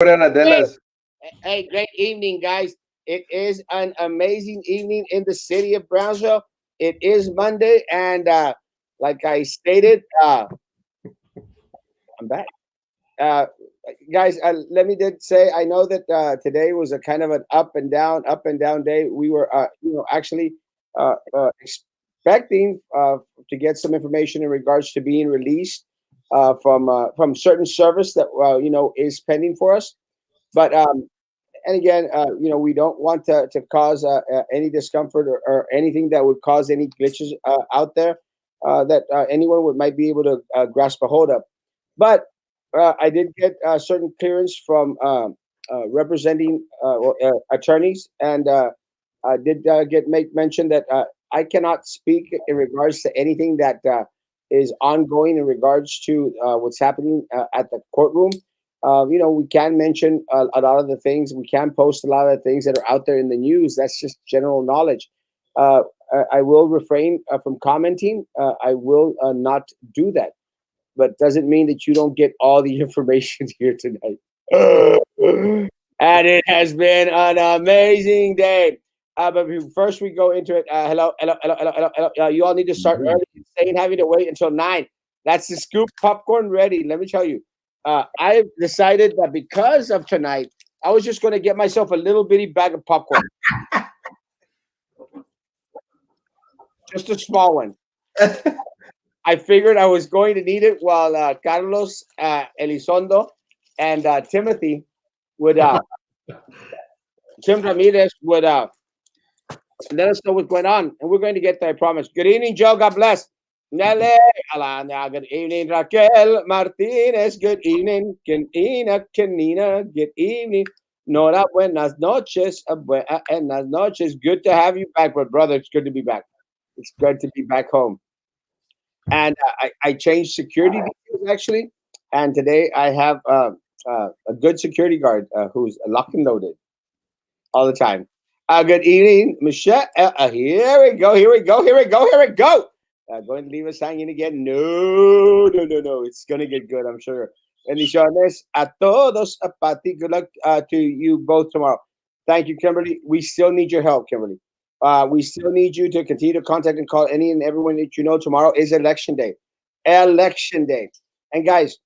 Hey, Buenas. hey, great evening, guys. It is an amazing evening in the city of Brownsville. It is Monday, and like I stated, I'm back. Uh, guys, let me did say I know that today was a kind of an up and down day. We were, actually expecting to get some information in regards to being released from certain service that is pending for us. But and again, we don't want to cause any discomfort or anything that would cause any glitches out there that anyone would might be able to grasp a hold of. But I did get certain clearance from representing attorneys, and I did get make mention that I cannot speak in regards to anything that is ongoing in regards to what's happening at the courtroom. We can mention a lot of the things. We can post a lot of the things that are out there in the news. That's just general knowledge. I will refrain from commenting. I will not do that, but doesn't mean that you don't get all the information here tonight. And it has been an amazing day. But first, we go into it. Hello, hello, hello, hello, hello, hello. You all need to start early. Staying having to wait until 9. That's the scoop popcorn ready. Let me tell you. I've decided that because of tonight, I was just going to get myself a little bitty bag of popcorn, just a small one. I figured I was going to need it while Carlos, Elizondo, and Timothy would, Tim Ramirez would let us know what's going on, and we're going to get there, I promise. Good evening, Joe. God bless. Nelly, Alana, good evening, Raquel Martinez. Good evening, Kenina, Kenina. Good evening, Nora. Buenas noches, buenas noches. Good to have you back, but brother, it's good to be back. It's good to be back home. And I changed security details actually, and today I have a good security guard who's locked and loaded all the time. Good evening, Michelle. Here we go. Here we go. Here we go. Here we go. Going to leave us hanging again? No, no, no, no. It's going to get good, I'm sure. Bendiciones a todos. Pati, good luck to you both tomorrow. Thank you, Kimberly. We still need your help, Kimberly. We still need you to continue to contact and call any and everyone that you know. Tomorrow is election day. Election day. And guys,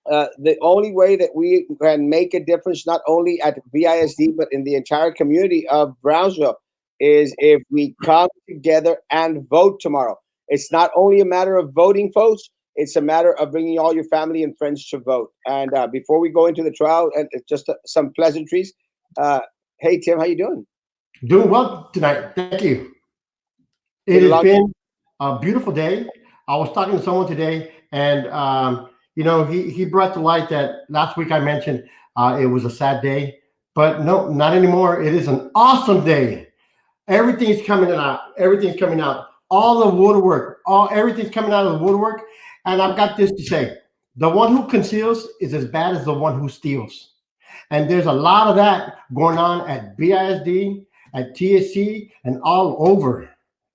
the only way that we can make a difference, not only at BISD, but in the entire community of Brownsville, is if we come together and vote tomorrow. It's not only a matter of voting, folks. It's a matter of bringing all your family and friends to vote. And before we go into the trial, and just some pleasantries. Hey, Tim, how you doing? Doing well tonight. Thank you. It Been a has long. been a beautiful day. I was talking to someone today, and he brought to light that last week I mentioned it was a sad day, but no, not anymore. It is an awesome day. Everything's coming out. Everything's coming out. All the woodwork, all everything's coming out of the woodwork. And I've got this to say: the one who conceals is as bad as the one who steals. And there's a lot of that going on at BISD, at TSC, and all over.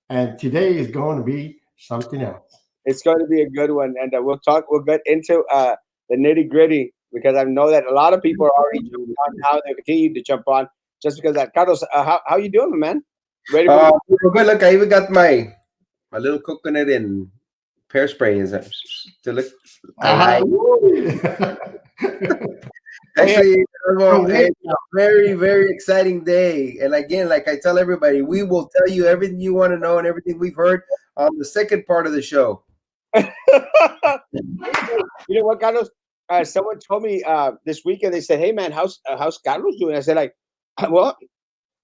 And today is going to be something else. It's going to be a good one, and we'll talk. We'll get into the nitty gritty because I know that a lot of people are already jumping on now. They continue to jump on just because that. Carlos, how you doing, man? Ready for the Good. Look, I even got my little coconut and pear spray to look alive. Actually, it's a very, very exciting day. And again, like I tell everybody, we will tell you everything you want to know and everything we've heard on the second part of the show. You know what, Carlos? Someone told me this weekend. They said, "Hey, man, how's Carlos doing?" I said, "Like, well,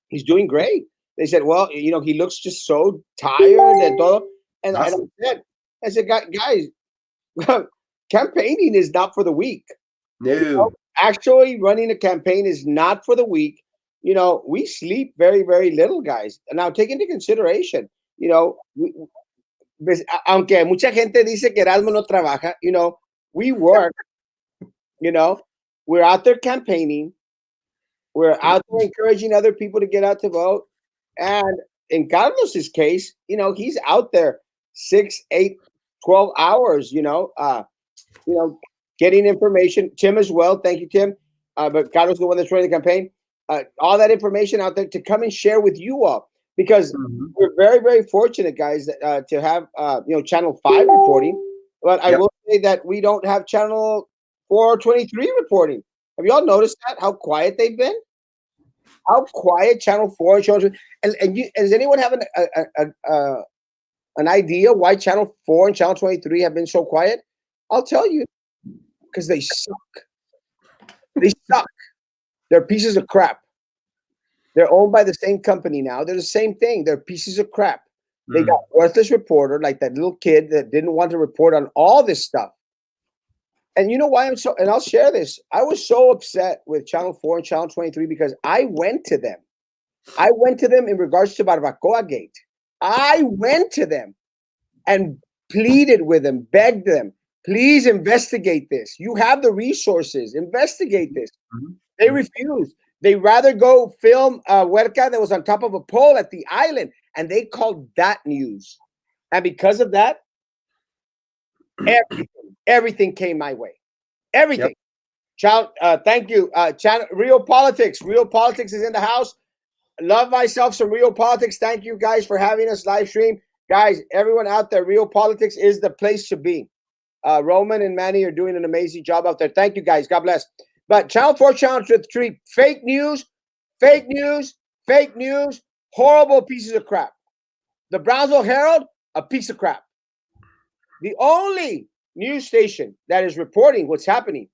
he's doing great." They said, "Well, he looks just so tired and todo." And Awesome. I said, guys, campaigning is not for the weak. No. Actually, running a campaign is not for the weak. We sleep very, very little, guys. And now take into consideration, aunque mucha gente dice que Erasmo no trabaja, we work, you know, we're out there campaigning, we're out there encouraging other people to get out to vote. And in Carlos's case, he's out there 6, 8, 12 hours, getting information. Tim as well. Thank you, Tim. but Carlos is the one that's running the campaign. All that information out there to come and share with you all, because we're very, very fortunate, guys, to have Channel 5 reporting. But I will say that we don't have Channel 423 reporting. Have you all noticed that? How quiet they've been? How quiet Channel 4 and Channel 2. And does anyone have an idea why Channel 4 and Channel 23 have been so quiet? I'll tell you, because they suck. They suck. They're pieces of crap. They're owned by the same company now. They're the same thing. They're pieces of crap. They got worthless reporter, like that little kid that didn't want to report on all this stuff. And you know why I'm so, and I'll share this. I was so upset with Channel 4 and Channel 23 because I went to them. I went to them in regards to Barbacoa Gate. I went to them and pleaded with them, begged them, please investigate this. You have the resources. Investigate this. They refused. They rather go film Huerca that was on top of a pole at the island, and they called that news. And because of that, everything came my way. Everything. Thank you. Real Politics. Real Politics is in the house. Love myself some Real Politics. Thank you guys for having us live stream. Guys, everyone out there, Real Politics is the place to be. Roman and Manny are doing an amazing job out there. Thank you guys. God bless. But Channel 4, Channel 3, fake news, horrible pieces of crap. The Brownsville Herald, a piece of crap. The only news station that is reporting what's happening,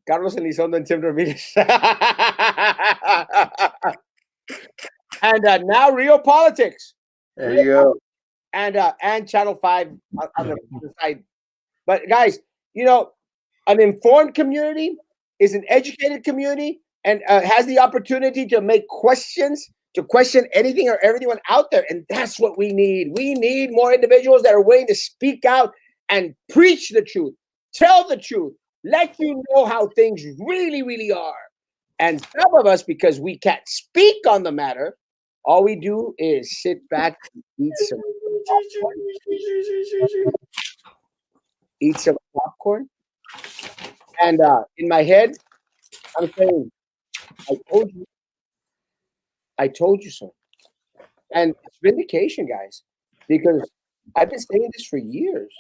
Carlos Elizondo and Tim Ramirez. And now Real Politics. There you go. And Channel 5 on the side. But guys, an informed community is an educated community and has the opportunity to make questions, to question anything or everyone out there. And that's what we need. We need more individuals that are willing to speak out and preach the truth, tell the truth, let you know how things really, really are. And some of us, because we can't speak on the matter, all we do is sit back and eat some popcorn. And in my head, I'm saying, I told you so. And it's vindication, guys, because I've been saying this for years.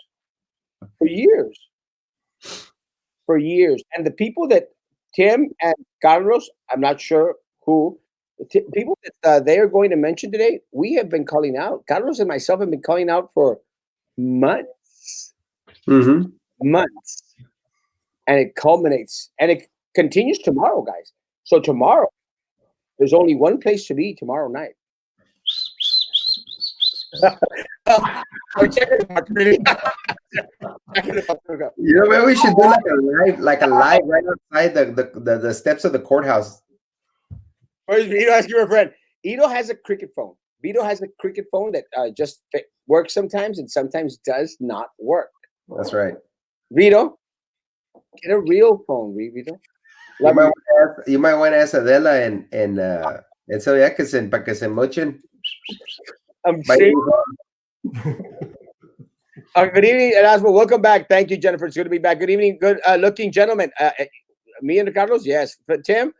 And the people that Tim and Carlos, I'm not sure who, people that they are going to mention today, we have been calling out. Carlos and myself have been calling out for months. Months. And it culminates. And it continues tomorrow, guys. So tomorrow, there's only one place to be tomorrow night. Maybe we should do like a live right outside the steps of the courthouse. Where's Vito? Ask your friend. Vito has a cricket phone. Vito has a cricket phone that just works sometimes and sometimes does not work. That's right. Vito, get a real phone, Vito. You might want to ask Adela and so para que se mochen. I'm saying. Good evening, Erasmo. Welcome back. Thank you, Jennifer. It's good to be back. Good evening, good looking gentlemen. Me and Carlos, yes. But Tim,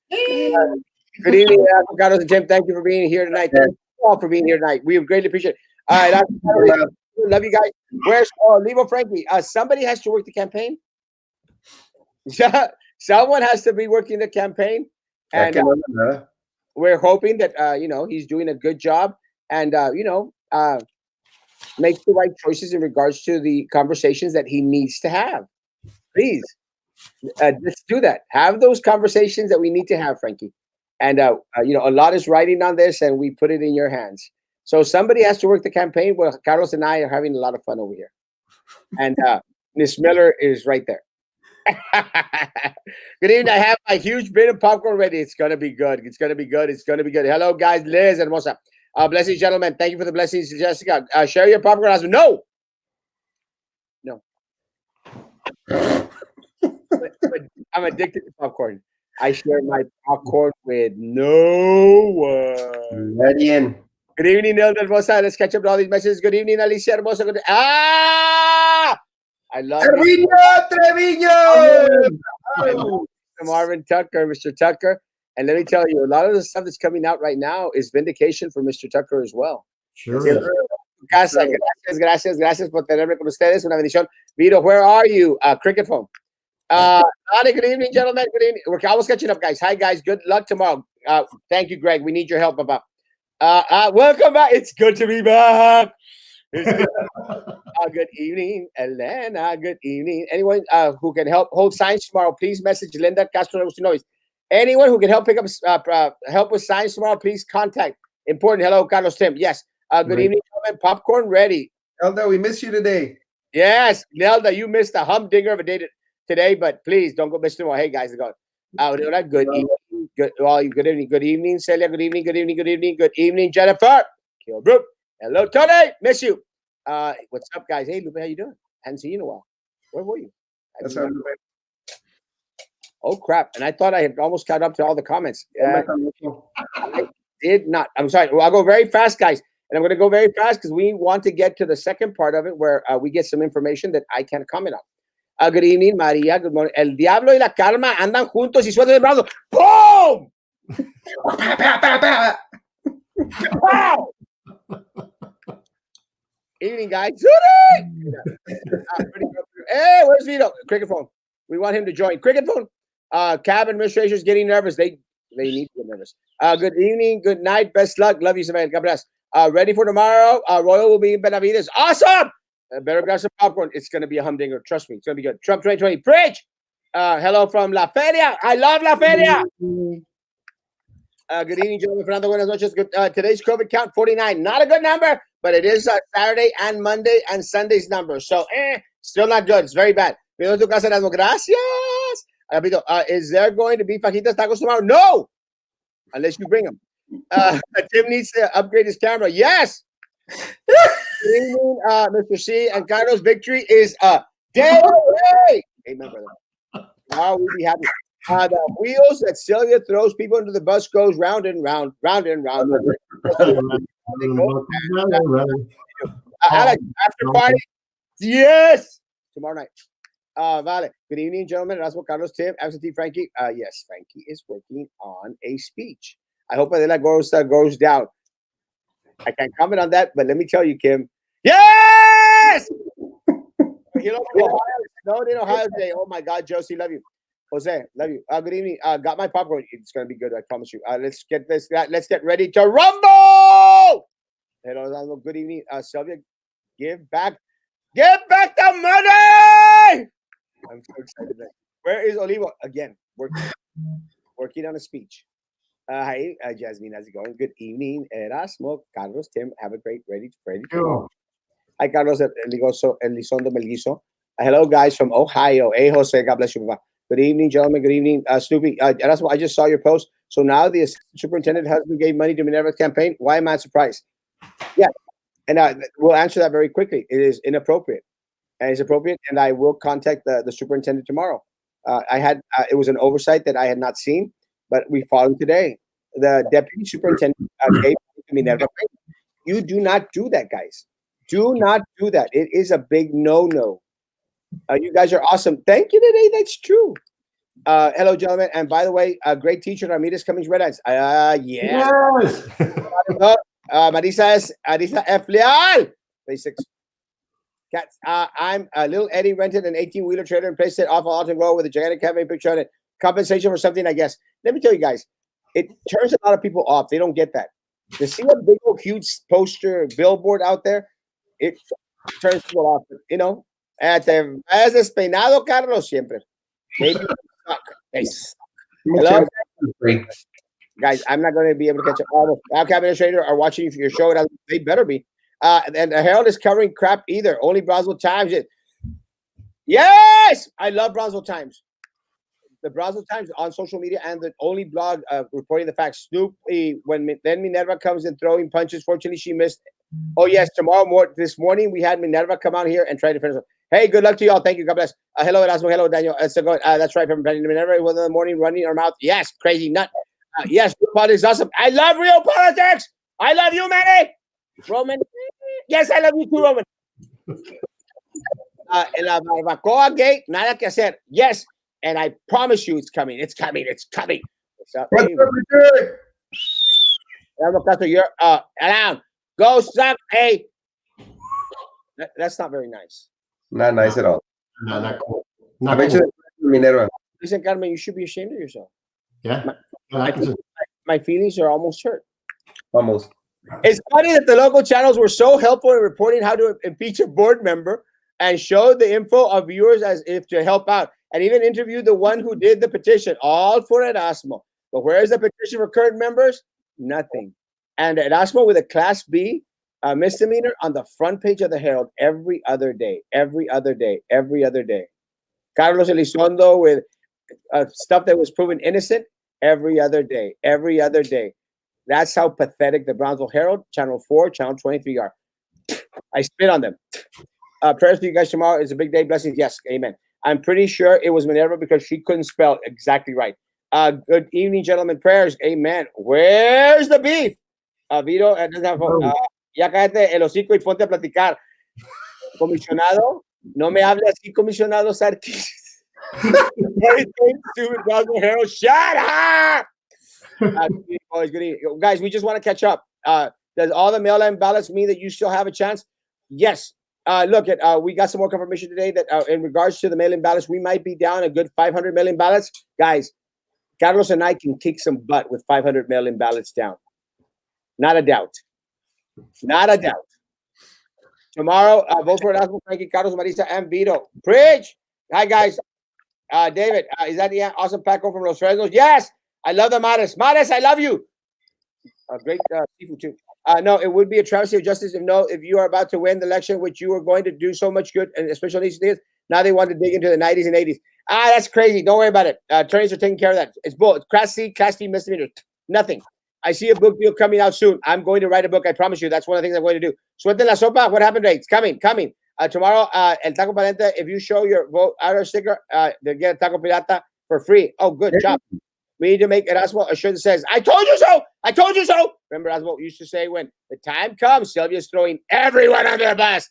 good evening, Carlos and Tim. Thank you for being here tonight. Thank you all for being here tonight. We greatly appreciate it. All right, love you guys. Where's Levo Frankie? Somebody has to work the campaign. Someone has to be working the campaign, and we're hoping that he's doing a good job and makes the right choices in regards to the conversations that he needs to have. Please, let's do that. Have those conversations that we need to have, Frankie. And a lot is writing on this, and we put it in your hands. So somebody has to work the campaign. Well, Carlos and I are having a lot of fun over here, and Miss Miller is right there. Good evening. I have my huge bin of popcorn ready. It's gonna be good. It's gonna be good. Hello, guys. Liz and Hermosa. Blessings, gentlemen. Thank you for the blessings, Jessica. Share your popcorn husband. No. But I'm addicted to popcorn. I share my popcorn with no one. Good evening, Neil Hermosa. Let's catch up with all these messages. Good evening, Alicia Hermosa. I love you. Treviño. Marvin Tucker, Mr. Tucker. And let me tell you, a lot of the stuff that's coming out right now is vindication for Mr. Tucker as well. Sure Yes, is. Casa, gracias por tenerme con ustedes. Una bendición. Vito, where are you? Cricket phone. Good evening, gentlemen. Good evening. We're almost catching up, guys. Hi, guys. Good luck tomorrow. Thank you, Greg. We need your help about. Welcome back. It's good to be back. Good evening, Elena. Good evening. Anyone who can help hold signs tomorrow, please message Linda Castro. Anyone who can help pick up help with signs tomorrow, please contact. Important. Hello, Carlos Tim. Yes. Good evening, gentlemen. Popcorn ready. Elda, we miss you today. Yes, Nelda, you missed a humdinger of a day today, but please don't go miss tomorrow. Hey guys, go. Good evening. Good evening. Good evening, Celia. Good evening. Good evening. Good evening. Good evening, Jennifer. Kilbrook. Hello, Tony. Miss you. What's up, guys? Hey, Lupe, how you doing? Hadn't seen you in a while. Where were you? That's how Oh crap! And I thought I had almost caught up to all the comments. I did not. I'm sorry. Well, I'll go very fast, guys. And I'm going to go very fast because we want to get to the second part of it where we get some information that I can't comment on. Good evening, Maria. Good morning. El Diablo y la Karma andan juntos y sueltan el brazo. ¡Boom! Wow! Evening, guys. Hey, where's Vito? Cricket phone. We want him to join. Cricket phone. Cab administration is getting nervous. They need to get nervous. Good evening. Good night. Best luck. Love you, Samantha. God bless. Ready for tomorrow? Royal will be in Benavides. Awesome! Better grab some popcorn. It's going to be a humdinger. Trust me. It's going to be good. Trump 2020. Preach! Hello from La Feria. I love La Feria. Good evening, gentlemen. Fernando, buenas noches. Good, today's COVID count, 49. Not a good number, but it is Saturday and Monday and Sunday's number. So, still not good. It's very bad. Gracias. Is there going to be fajitas tacos tomorrow? No! Unless you bring them. Tim needs to upgrade his camera. Yes. Good evening, Mr. C. And Carlos' victory is a day away. Amen, brother. Wow, we'll be happy. The wheels that Celia throws people into the bus goes round and round, round and round. Alex, after party. Yes. Tomorrow night. Vale. Good evening, gentlemen. Erasmo, Carlos, Tim, absentee Frankie. Yes, Frankie is working on a speech. I hope Adela goes down. I can't comment on that, but let me tell you, Kim. Yes! You know, Ohio, snowed in Ohio today. Oh my God, Josie, love you. Jose, love you. Good evening. Got my popcorn. It's gonna be good. I promise you. Let's get this. Let's get ready to rumble. Hello, good evening, Sylvia. Give back the money. I'm so excited. Where is Olivo? Again, working on a speech. Hi, Jasmine. How's it going? Good evening, Erasmo, Carlos, Tim. Have a great ready. Hi, Carlos Elizondo Melguizo. Hello, guys from Ohio. Hey, Jose. God bless you. Good evening, gentlemen. Good evening, Snoopy. Erasmo, I just saw your post. So now the assistant superintendent husband gave money to Minerva's campaign. Why am I surprised? Yeah, and we'll answer that very quickly. It is inappropriate, and it's appropriate, and I will contact the superintendent tomorrow. It was an oversight that I had not seen. But we followed today. The deputy superintendent gave to Minerva. You do not do that, guys. Do not do that. It is a big no-no. You guys are awesome. Thank you today. That's true. Hello, gentlemen. And by the way, a great teacher, Ramirez Cummings Red Eyes. Yes. Marisa F. Leal. 36. Cats. I'm little Eddie rented an 18-wheeler trailer and placed it off Alton Road with a gigantic cafe picture on it. Compensation for something, I guess. Let me tell you guys, it turns a lot of people off. They don't get that. To see a big old huge poster billboard out there, it turns people off. You know, as despeinado, Carlos, siempre. They suck. They suck. Hello? Guys, I'm not going to be able to catch up. All the administrator are watching your show. They better be. And the Herald is covering crap either. Only Brownsville Times. Yes! I love Brownsville Times. The Brownsville Times on social media and the only blog reporting the facts. Snoopy, then Minerva comes in throwing punches. Fortunately, she missed. Oh, yes. This morning, we had Minerva come out here and try to finish her. Hey, good luck to y'all. Thank you. God bless. Hello, Erasmo. Hello, Daniel. That's right. From Minerva was in the morning running her mouth. Yes, crazy nut. Yes, real politics is awesome. I love real politics. I love you, Manny. Roman. Yes, I love you too, Roman. En la barbacoa gate, nada que hacer. Yes, and I promise you it's coming. It's coming. It's coming. What's up, What's hey? up, Richard? Erasmo Castro, you're around. Go suck. Hey. That's not very nice. Not nice at all. No, not cool. I Not bet cool. you Minerva. Listen, Carmen, you should be ashamed of yourself. Yeah. My feelings are almost hurt. Almost. It's funny that the local channels were so helpful in reporting how to impeach a board member and showed the info of viewers as if to help out, and even interviewed the one who did the petition, all for Erasmo. But where is the petition for current members? Nothing. And Erasmo with a Class B misdemeanor on the front page of the Herald every other day, every other day, every other day. Carlos Elizondo with stuff that was proven innocent every other day, every other day. That's how pathetic the Brownsville Herald, Channel 4, Channel 23 are. I spit on them. Prayers to you guys tomorrow. It's a big day. Blessings. Yes. Amen. I'm pretty sure it was Minerva because she couldn't spell exactly right. Good evening, gentlemen. Prayers. Amen. Where's the beef? Vito, ya cállate el hocico y ponte a platicar. Comisionado, no me hable así, comisionado Sarkis. Herald, shut up! Always good evening. Guys, we just want to catch up. Does all the mail-in ballots mean that you still have a chance? Yes. Look, we got some more confirmation today that in regards to the mail-in ballots, we might be down a good 500 mail-in ballots. Guys, Carlos and I can kick some butt with 500 mail-in ballots down. Not a doubt. Not a doubt. Tomorrow, vote for Erasmo, Frankie, Carlos, Marisa, and Vito. Preach! Hi, guys. David, is that the awesome Paco from Los Fresnos? Yes! I love the Mares. Mares, I love you. Great seafood, too. No, it would be a travesty of justice if you are about to win the election, which you were going to do so much good, and especially these days. Now they want to dig into the 90s and 80s. That's crazy. Don't worry about it. Attorneys are taking care of that. It's bull. It's Class C misdemeanor. Nothing. I see a book deal coming out soon. I'm going to write a book. I promise you. That's one of the things I'm going to do. Suerte la sopa. What happened today? It's coming. Tomorrow, El Taco Palente, if you show your vote outer sticker, they'll get a Taco Pirata for free. Oh, good job. We need to make Erasmo a shirt that says, I told you so. I told you so. Remember Erasmo used to say when the time comes, Sylvia's throwing everyone under the bus.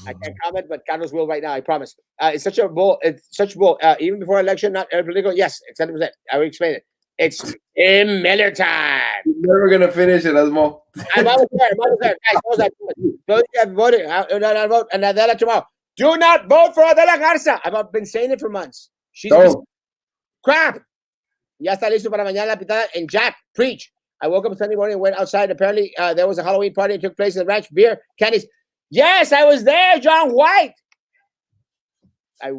I can't comment, but Carlos will right now. I promise. It's such a bull. It's such a bull. Even before election, not political. Yes, it's 100%. I will explain it. It's in Miller time. You're never gonna finish it, Erasmo. I'm almost there. Guys, those that have voted, not vote, and Adela tomorrow. Do not vote for Adela Garza. I've been saying it for months. She's crap. Ya está listo para mañana la pitada. And Jack, preach. I woke up Sunday morning and went outside. Apparently, there was a Halloween party that took place in the ranch. Beer, candies. Yes, I was there, John White. I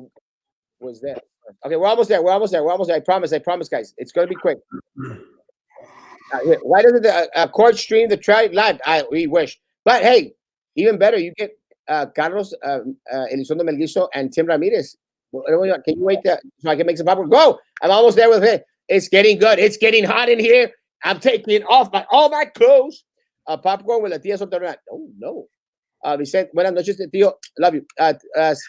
was there. Okay, we're almost there. I promise, guys. It's going to be quick. Why doesn't the court stream the trial live? We wish. But hey, even better, you get Carlos Elizondo Melguizo and Tim Ramirez. Can you wait so I can make some popcorn? Go! I'm almost there with it. It's getting good. It's getting hot in here. I'm taking off all my clothes. Popcorn with la tía Soterna. Oh, no. Vicente, buenas noches, tío. Love you.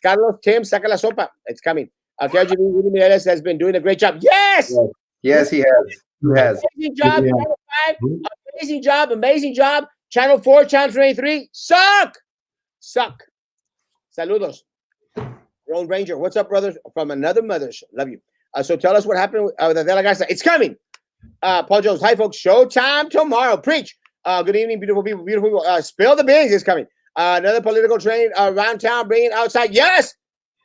Carlos, Tim, saca la sopa. It's coming. Rudy Mireles has been doing a great job. Yes! Yes, he has. He has. Amazing job. Yeah. Channel 5. Amazing job. Channel 4, Channel 23. Suck. Saludos. Roan Ranger. What's up, brothers? From another mother's. Love you. So tell us what happened with Adela Garza. It's coming. Paul Jones. Hi, folks. Showtime tomorrow. Preach. Good evening, beautiful people. Spill the beans is coming. Another political train around town, bringing outside. Yes.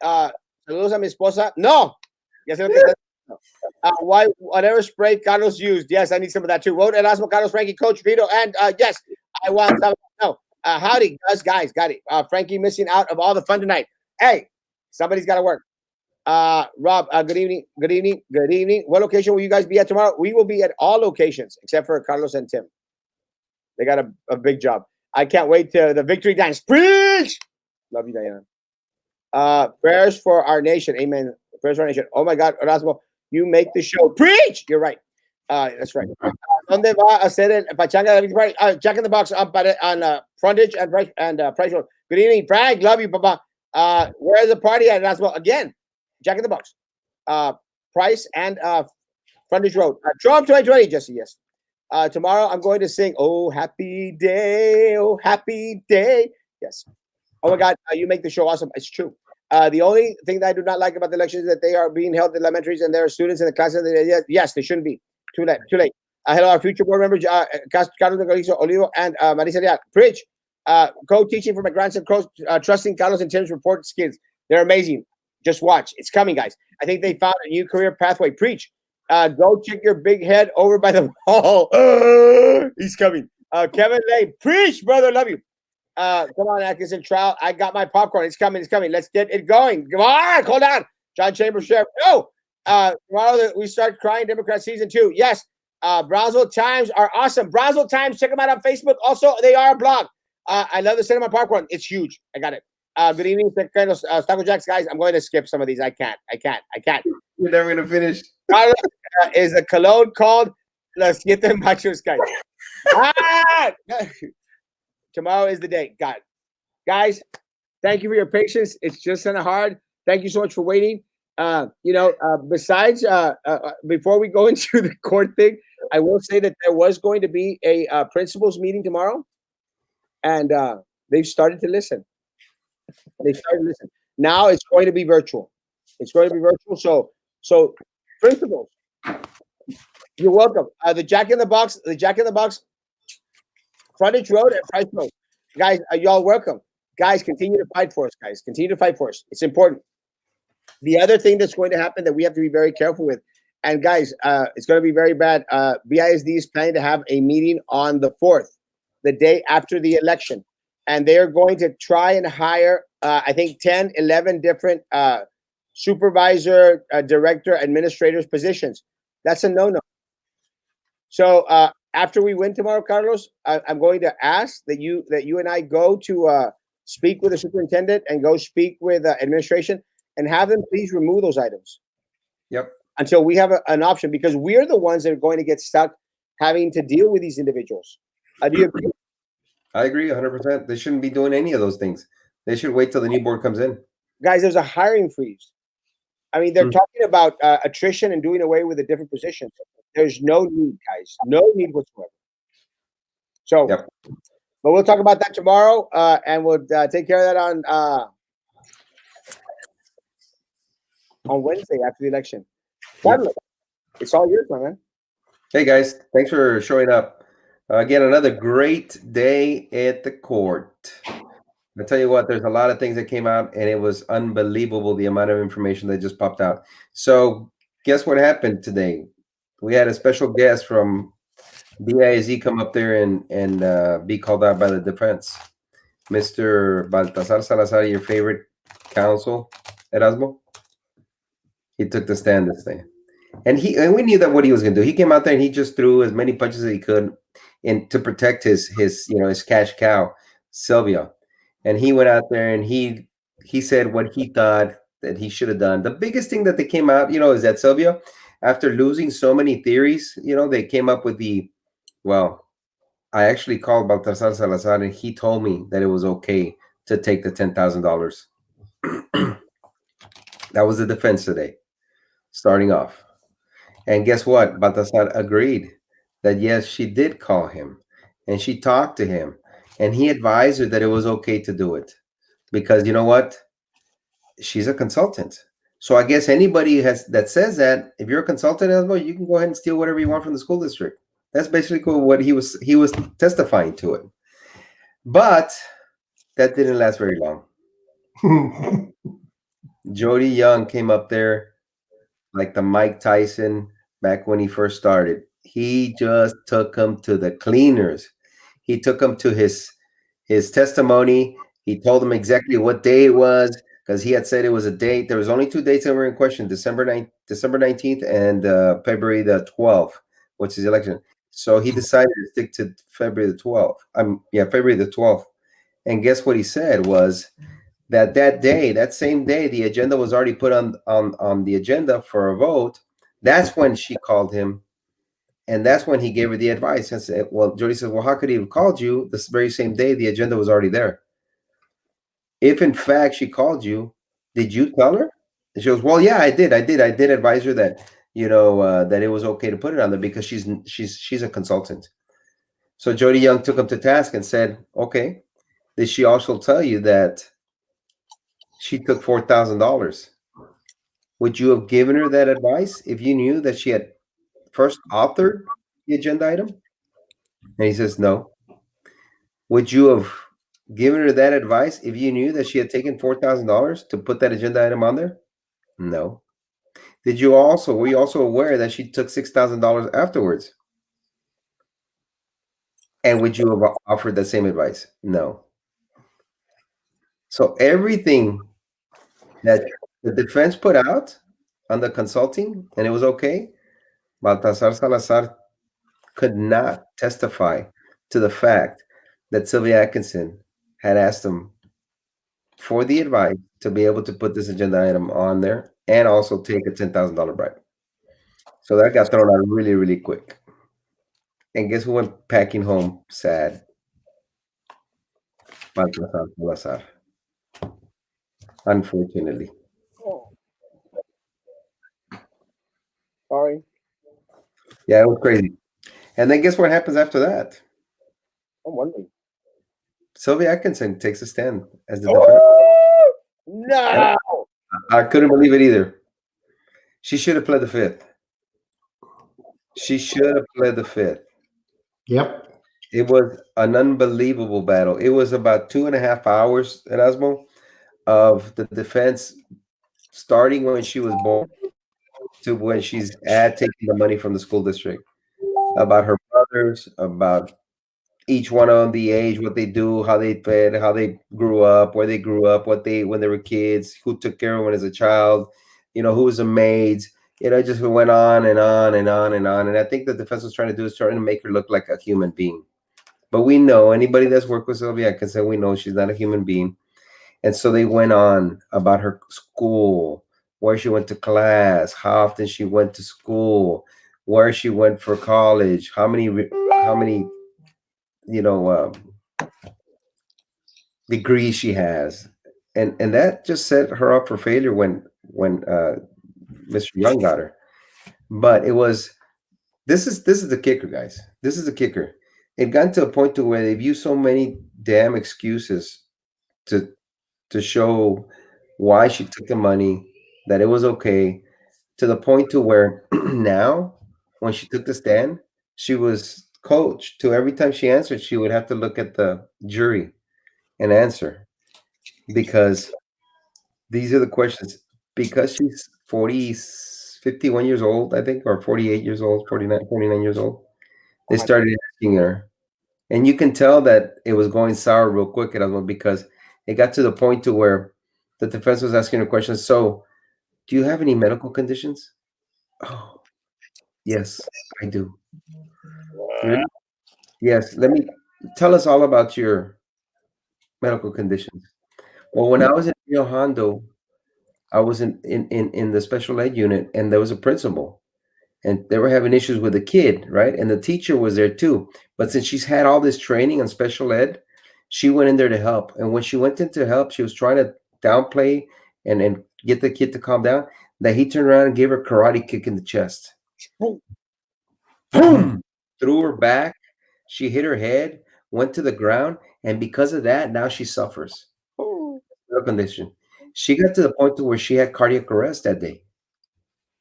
Saludos a mi esposa. No. Yes, why whatever spray Carlos used. Yes, I need some of that too. Vote Erasmo, Carlos, Frankie, Coach Vito, and yes, I want some. No. Howdy, guys. Got it. Frankie missing out of all the fun tonight. Hey, somebody's got to work. Rob, good evening. What location will you guys be at tomorrow? We will be at all locations except for Carlos and Tim. They got a big job. I can't wait to the victory dance. Preach! Love you, Diana. Prayers for our nation. Amen. Prayers for our nation. Oh my God, Erasmo, you make the show. Preach! You're right. That's right. ¿Dónde va a ser el pachanga de la Jack in the Box on frontage and price road. Good evening, Frank. Love you, Papa. Where's the party at Erasmo? Again, Jack in the Box. Price and frontage road. Trump 2020, Jesse. Yes. Tomorrow I'm going to sing "Oh Happy Day, Oh Happy Day." Yes. Oh my God, you make the show awesome. It's true. The only thing that I do not like about the elections is that they are being held in elementaries and there are students in the classes. Yes, they shouldn't be. Too late. Too late. Hello, our future board members, Carlos Nicolizo Olivo and Marisa Leal. Preach. Co-teaching for my grandson, trusting Carlos and Tim's report skills. They're amazing. Just watch. It's coming, guys. I think they found a new career pathway. Preach. Go check your big head over by the wall. He's coming. Kevin Lane. Preach, brother. Love you. Come on, Atkinson trial. I got my popcorn. It's coming. It's coming. Let's get it going. Come on. Hold on. John Chambers, Sheriff. No. Tomorrow we start Crying Democrat season 2. Yes. Brownsville Times are awesome. Brownsville Times, check them out on Facebook. Also, they are a blog. I love the cinema popcorn. It's huge. I got it. Good evening, Taco Jacks, guys. I'm going to skip some of these. I can't. You're never going to finish. Is a cologne called Los Siete Machos, guys. Tomorrow is the day. God. Guys, thank you for your patience. It's just kind of hard. Thank you so much for waiting. Besides, before we go into the court thing, I will say that there was going to be a principals meeting tomorrow, and they've started to listen. Now it's going to be virtual. So principals, you're welcome. The Jack in the Box, Frontage Road and Price Road. Guys, y'all welcome. Guys, continue to fight for us, guys. It's important. The other thing that's going to happen that we have to be very careful with, and guys, it's going to be very bad. BISD is planning to have a meeting on the 4th, the day after the election. And they are going to try and hire, I think, 10, 11 different supervisor, director, administrators positions. That's a no-no. So after we win tomorrow, Carlos, I'm going to ask that you and I go to speak with the superintendent and go speak with administration and have them please remove those items. Yep. Until we have an option, because we're the ones that are going to get stuck having to deal with these individuals. Do you agree? I agree 100%. They shouldn't be doing any of those things. They should wait till the new board comes in. Guys, there's a hiring freeze. I mean, they're talking about attrition and doing away with the different positions. There's no need, guys. No need whatsoever. So, yep. But we'll talk about that tomorrow, and we'll take care of that on Wednesday after the election. Yep. It's all yours, my man. Hey, guys. Thanks for showing up. Again, another great day at the court. I tell you what, there's a lot of things that came out, and it was unbelievable the amount of information that just popped out. So guess what happened today? We had a special guest from BISD come up there and be called out by the defense. Mr. Baltasar Salazar, your favorite counsel, Erasmo. He took the stand this day. And we knew that what he was going to do. He came out there and he just threw as many punches as he could to protect his cash cow, Sylvia. And he went out there and he said what he thought that he should have done. The biggest thing that they came out, is that Sylvia, after losing so many theories, they came up with I actually called Baltasar Salazar and he told me that it was okay to take the $10,000. That was the defense today, starting off. And guess what? Baltasar agreed that, yes, she did call him and she talked to him and he advised her that it was okay to do it because you know what? She's a consultant. So I guess anybody that says that, if you're a consultant, you can go ahead and steal whatever you want from the school district. That's basically what he was testifying to it. But that didn't last very long. Jody Young came up there like the Mike Tyson back when he first started. He just took him to the cleaners. He took him to his testimony. He told him exactly what day it was because he had said it was a date. There was only 2 dates that were in question: December 19th and February the 12th, which is the election. So he decided to stick to February the 12th. February the 12th. And guess what he said was that day, that same day, the agenda was already put on the agenda for a vote. That's when she called him. And that's when he gave her the advice. And said, Jody says, how could he have called you this very same day? The agenda was already there. If in fact she called you, did you tell her? And she goes, yeah, I did. I did advise her that, that it was okay to put it on there because she's a consultant. So Jody Young took him to task and said, okay, did she also tell you that she took $4,000. Would you have given her that advice if you knew that she had first authored the agenda item? And he says no. Would you have given her that advice if you knew that she had taken $4,000 to put that agenda item on there? No. Were you also aware that she took $6,000 afterwards? And would you have offered that same advice? No. So everything that the defense put out on the consulting, and it was okay, Baltasar Salazar could not testify to the fact that Sylvia Atkinson had asked him for the advice to be able to put this agenda item on there and also take a $10,000 bribe. So that got thrown out really, really quick. And guess who went packing home sad? Baltasar Salazar. Unfortunately. Oh. Sorry. Yeah, it was crazy. And then guess what happens after that? I'm wondering. Sylvia Atkinson takes a stand as the defense. Oh, no. I couldn't believe it either. She should have pled the fifth. She should have pled the fifth. Yep. It was an unbelievable battle. It was about 2.5 hours, Erasmo, of the defense starting when she was born to when she's taking the money from the school district, about her brothers, about each one on the age, what they do, how they fed, how they grew up, where they grew up, when they were kids, who took care of them as a child, who was the maids. It just went on and on and on and on. And I think the defense was trying to make her look like a human being. But we know, anybody that's worked with Sylvia can say, we know she's not a human being. And so they went on about her school, where she went to class, how often she went to school, where she went for college, how many degrees she has, and that just set her up for failure when Mr. Young got her. But this is the kicker, guys. This is the kicker. It got to a point to where they've used so many damn excuses to show why she took the money, that it was okay, to the point to where now when she took the stand, she was coached to every time she answered, she would have to look at the jury and answer, because these are the questions. Because she's 51 years old, I think, or 48 years old, 49 years old, they started asking her. And you can tell that it was going sour real quick, because it got to the point to where the defense was asking her questions. So, do you have any medical conditions? Oh, yes, I do. Really? Yes. Let me tell us all about your medical conditions. Well, when I was in Rio Hondo, I was in the special ed unit, and there was a principal, and they were having issues with a kid, right? And the teacher was there too. But since she's had all this training on special ed, she went in there to help. And when she went in to help, she was trying to downplay and get the kid to calm down. That he turned around and gave her a karate kick in the chest. Boom! Threw her back. She hit her head, went to the ground, and because of that, now she suffers. Condition. She got to the point to where she had cardiac arrest that day.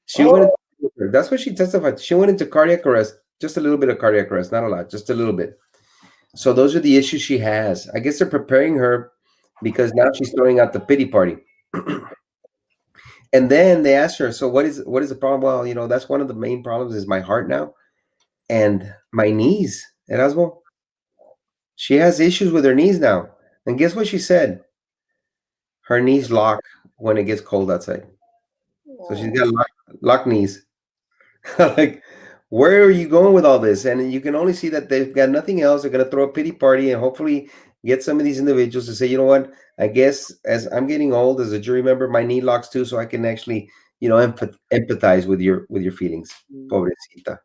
She went into, that's what she testified. She went into cardiac arrest, just a little bit of cardiac arrest, not a lot, just a little bit. So those are the issues she has. I guess they're preparing her because now she's throwing out the pity party. And then they asked her, so what is the problem? Well, that's one of the main problems is my heart now and my knees. Erasmo, she has issues with her knees now. And guess what she said? Her knees lock when it gets cold outside. So she's got lock knees. Like, where are you going with all this? And you can only see that they've got nothing else. They're going to throw a pity party and hopefully get some of these individuals to say, you know what? I guess as I'm getting old as a jury member, my knee locks too, so I can actually, empathize with your feelings. Pobrecita.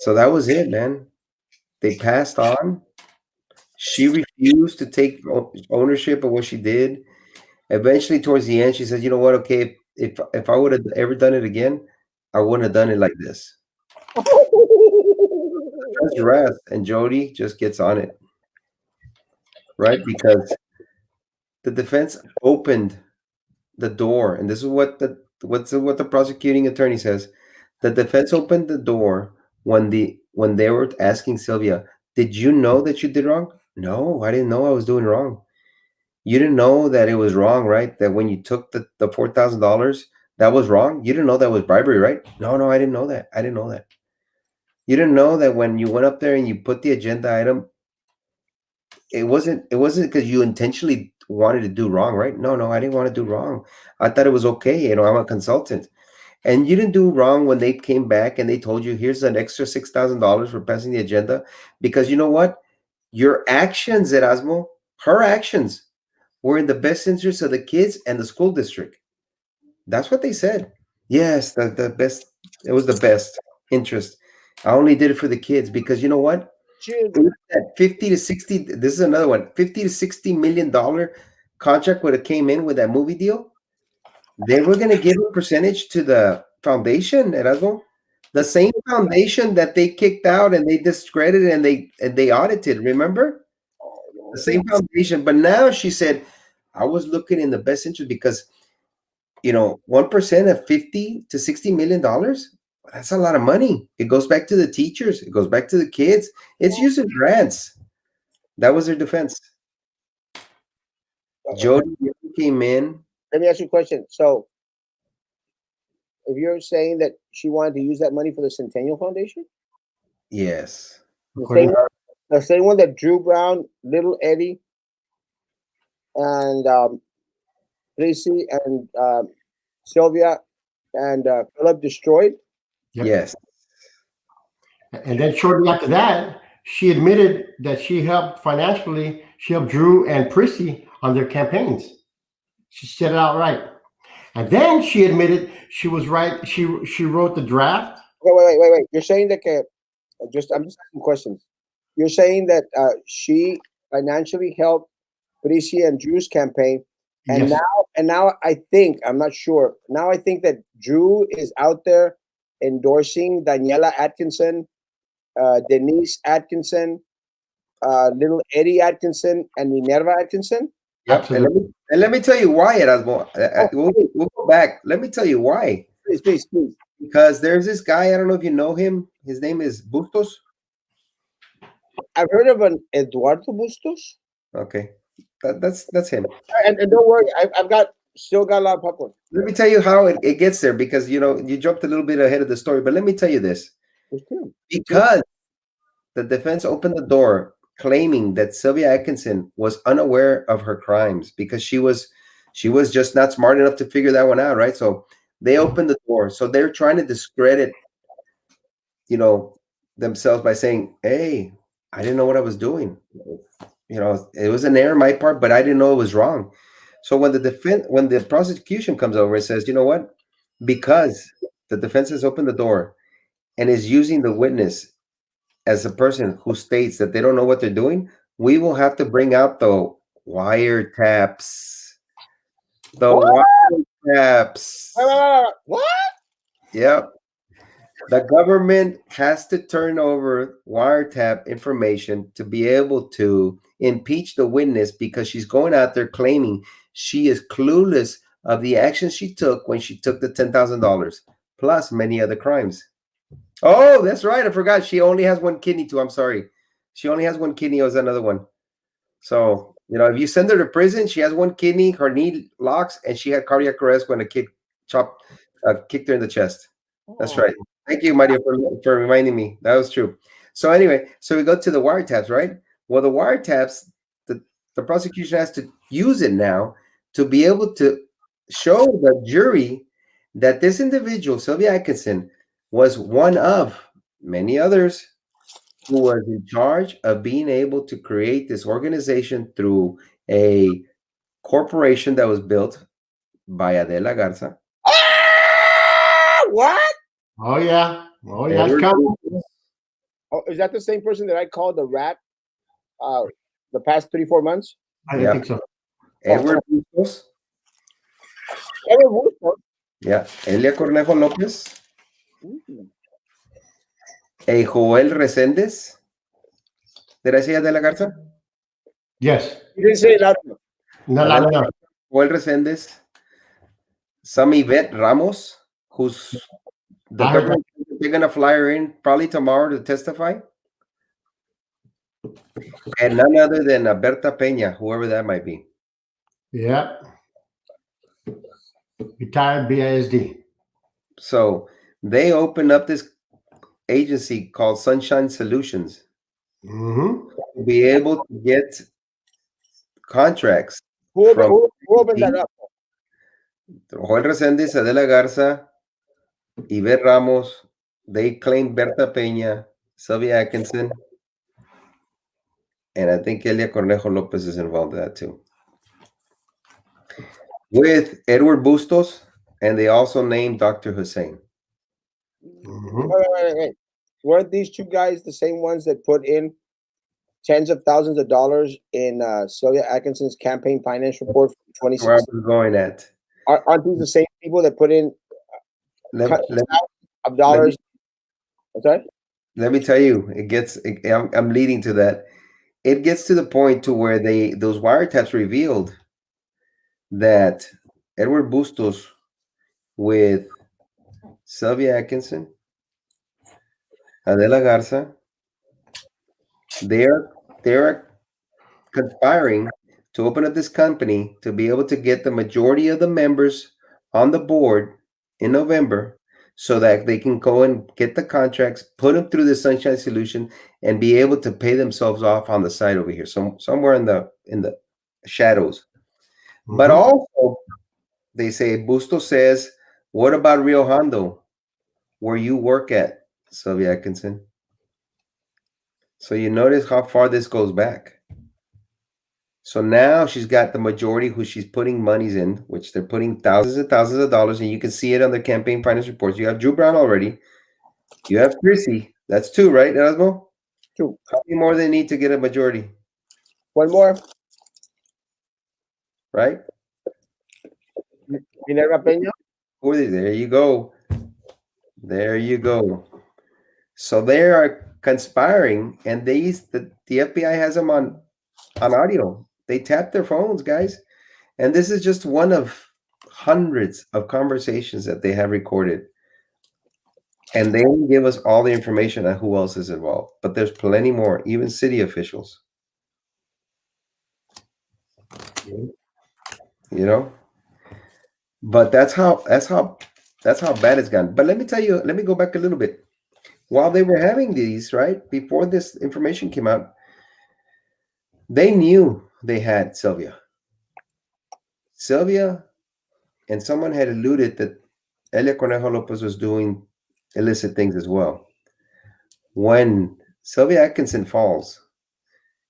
So that was it, man. They passed on. She refused to take ownership of what she did. Eventually, towards the end, she said, "You know what? Okay, if I would have ever done it again, I wouldn't have done it like this." That's rest, and Jody just gets on it, right? Because the defense opened the door, and this is what the prosecuting attorney says. The defense opened the door when they were asking Sylvia, "Did you know that you did wrong?" No, I didn't know I was doing wrong. You didn't know that it was wrong, right? That when you took the $4,000, that was wrong. You didn't know that was bribery, right? No, no, I didn't know that. I didn't know that. You didn't know that when you went up there and you put the agenda item, it wasn't because you intentionally wanted to do wrong, right? No, no, I didn't want to do wrong. I thought it was okay. I'm a consultant. And you didn't do wrong when they came back and they told you, here's an extra $6,000 for passing the agenda. Because you know what? Your actions, Erasmo, her actions were in the best interest of the kids and the school district. That's what they said. Yes, the best. It was the best interest. I only did it for the kids because you know what? Shoot. That 50 to 60. This is another one. 50 to $60 million contract would have came in with that movie deal. They were going to give a percentage to the foundation, Erasmo. The same foundation that they kicked out and they discredited and they audited. Remember? The same foundation. But now she said, I was looking in the best interest because 1% of 50 to $60 million, that's a lot of money. It goes back to the teachers, it goes back to the kids. It's using grants. That was their defense. Jody came in. Let me ask you a question. So, if you're saying that she wanted to use that money for the Centennial Foundation, Yes. the same one that Drew Brown, Little Eddie, and Tracy and Sylvia and Philip destroyed. Yep. Yes. And then shortly after that, she admitted that she helped financially. She helped Drew and Prissy on their campaigns. She said it outright. And then she admitted she was right. She wrote the draft. Wait. You're saying that I'm just asking questions. You're saying that she financially helped Prissy and Drew's campaign, and Yes. now I think, I'm not sure. Now I think that Drew is out there endorsing Daniela Atkinson, Denise Atkinson, little Eddie Atkinson, and Minerva Atkinson. Yep. And let me tell you why, Erasmo. We'll go back. Let me tell you why. Please. Because there's this guy, I don't know if you know him. His name is Bustos. I've heard of an Eduardo Bustos. Okay. That's him. And don't worry, I've still got a lot of popcorn. Let me tell you how it gets there, because you jumped a little bit ahead of the story, but let me tell you this. Because the defense opened the door claiming that Sylvia Atkinson was unaware of her crimes because she was just not smart enough to figure that one out, right? So they opened the door. So they're trying to discredit themselves by saying, hey, I didn't know what I was doing. It was an error on my part, but I didn't know it was wrong. So when the prosecution comes over and says, you know what, because the defense has opened the door and is using the witness as a person who states that they don't know what they're doing, we will have to bring out the wiretaps. The wiretaps. What? Yep. The government has to turn over wiretap information to be able to impeach the witness because she's going out there claiming she is clueless of the actions she took when she took the $10,000, plus many other crimes. Oh, that's right. I forgot. She only has one kidney too. I'm sorry. She only has one kidney. It was another one. So, if you send her to prison, she has one kidney, her knee locks, and she had cardiac arrest when a kid kicked her in the chest. That's right. Thank you, Mario, for reminding me. That was true. So anyway, we go to the wiretaps, right? Well, the wiretaps, the prosecution has to use it now to be able to show the jury that this individual, Sylvia Atkinson, was one of many others who was in charge of being able to create this organization through a corporation that was built by Adela Garza. What? Oh yeah. It's coming. Oh, is that the same person that I called the rat the past 3-4 months? I didn't think so. Edward Bustos. Yeah. Elia Cornejo López. Joel Reséndez. Did I say Adela Garza? Yes. You didn't say it loud enough. Not loud enough. Joel Reséndez, some Yvette Ramos, who's the I heard that. government, they're going to fly her in probably tomorrow to testify. And none other than Berta Peña, whoever that might be. Yeah. Retired BISD. So they opened up this agency called Sunshine Solutions Mm-hmm. to be able to get contracts Who from opened that up? Joel Reséndez, Adela Garza, Yvette Ramos. They claimed Berta Peña, Sylvia Atkinson, and I think Elia Cornejo Lopez is involved in that too. With Edward Bustos, and they also named Dr. Hussein. Mm-hmm. Wait. Weren't these two guys the same ones that put in tens of thousands of dollars in Sylvia Atkinson's campaign finance report from Where I 2016? was going at. Aren't these the same people that put in Let, let, of dollars? Okay. let me tell you, I'm leading to that. It gets to the point to where those wiretaps revealed that Edward Bustos with Sylvia Atkinson, Adela Garza, they're conspiring to open up this company to be able to get the majority of the members on the board in November so that they can go and get the contracts, put them through the Sunshine Solution, and be able to pay themselves off on the side over here, somewhere in the shadows. Mm-hmm. But also, they say Busto says, "What about Rio Hondo, where you work at, Sylvia Atkinson?" So you notice how far this goes back. So now she's got the majority who she's putting monies in, which they're putting thousands and thousands of dollars, and you can see it on the campaign finance reports. You have Drew Brown already. You have Chrissy. That's two, right, Erasmo? Two. How many more they need to get a majority, One more. right? Minerva Peña. Who are they? There you go. There you go. So they are conspiring, and the FBI has them on audio. They tap their phones, guys. And this is just one of hundreds of conversations that they have recorded. And they will give us all the information on who else is involved. But there's plenty more, even city officials. You know? But that's how bad it's gotten. But let me tell you, let me go back a little bit. While they were having these, right, before this information came out, they knew they had Sylvia. And someone had alluded that Elia Cornejo Lopez was doing illicit things as well. When Sylvia Atkinson falls,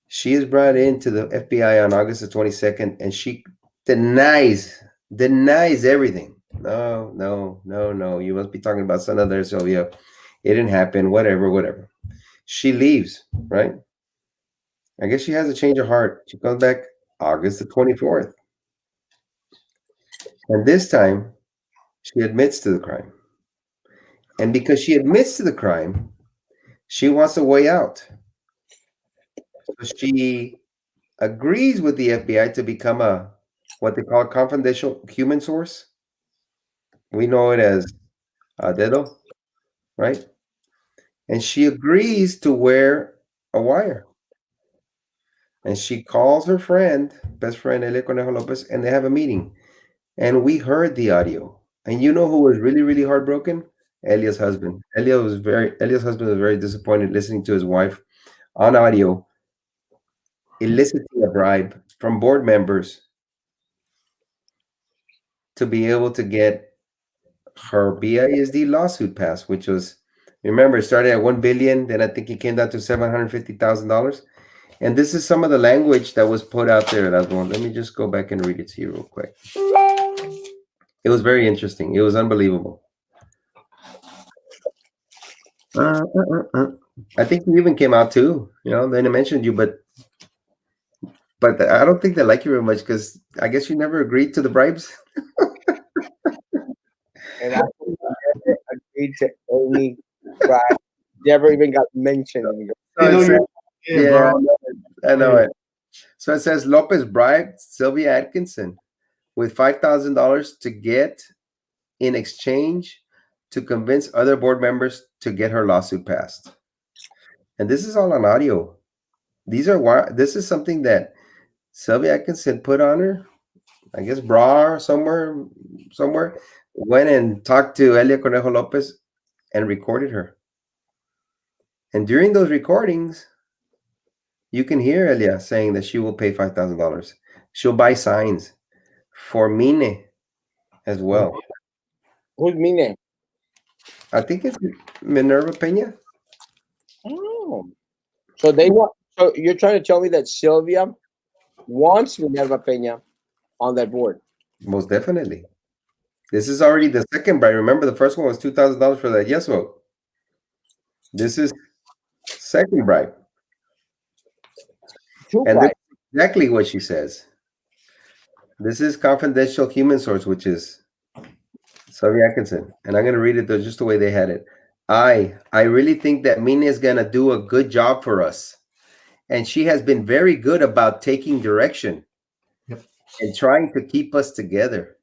she is brought into the FBI on August the 22nd, and she denies everything. No. You must be talking about some other Sylvia. It didn't happen, whatever. She leaves, right? I guess she has a change of heart. She comes back August the 24th. And this time, she admits to the crime. And because she admits to the crime, she wants a way out. So she agrees with the FBI to become what they call a confidential human source. We know it as a dedo, right? And she agrees to wear a wire. And she calls her best friend, Elia Conejo Lopez, and they have a meeting. And we heard the audio. And you know who was really, really heartbroken? Elia's husband. Elia's husband was very disappointed listening to his wife on audio eliciting a bribe from board members to be able to get her BISD lawsuit passed, which was, remember, it started at $1 billion, then I think it came down to $750,000. And this is some of the language that was put out there. Let me just go back and read it to you real quick. It was very interesting. It was unbelievable. I think you even came out too. Then I mentioned you, but I don't think they like you very much because I guess you never agreed to the bribes. And I never agreed to any bribe. Never even got mentioned. Yeah, I know it. So it says Lopez bribed Sylvia Atkinson with $5,000 to get in exchange to convince other board members to get her lawsuit passed. And this is all on audio. This is something that Sylvia Atkinson put on her, I guess, bra or somewhere, went and talked to Elia Conejo Lopez and recorded her. And during those recordings, you can hear Elia saying that she will pay $5,000. She'll buy signs for Mine as well. Who's Mine? I think it's Minerva Peña. Oh, so they want. So you're trying to tell me that Sylvia wants Minerva Peña on that board? Most definitely. This is already the second bribe. Remember, the first one was $2,000 for that yes vote. This is second bribe. And this is exactly what she says. This is confidential human source, which is Sylvia Atkinson. And I'm going to read it just the way they had it. I really think that Mina is going to do a good job for us. And she has been very good about taking direction and trying to keep us together.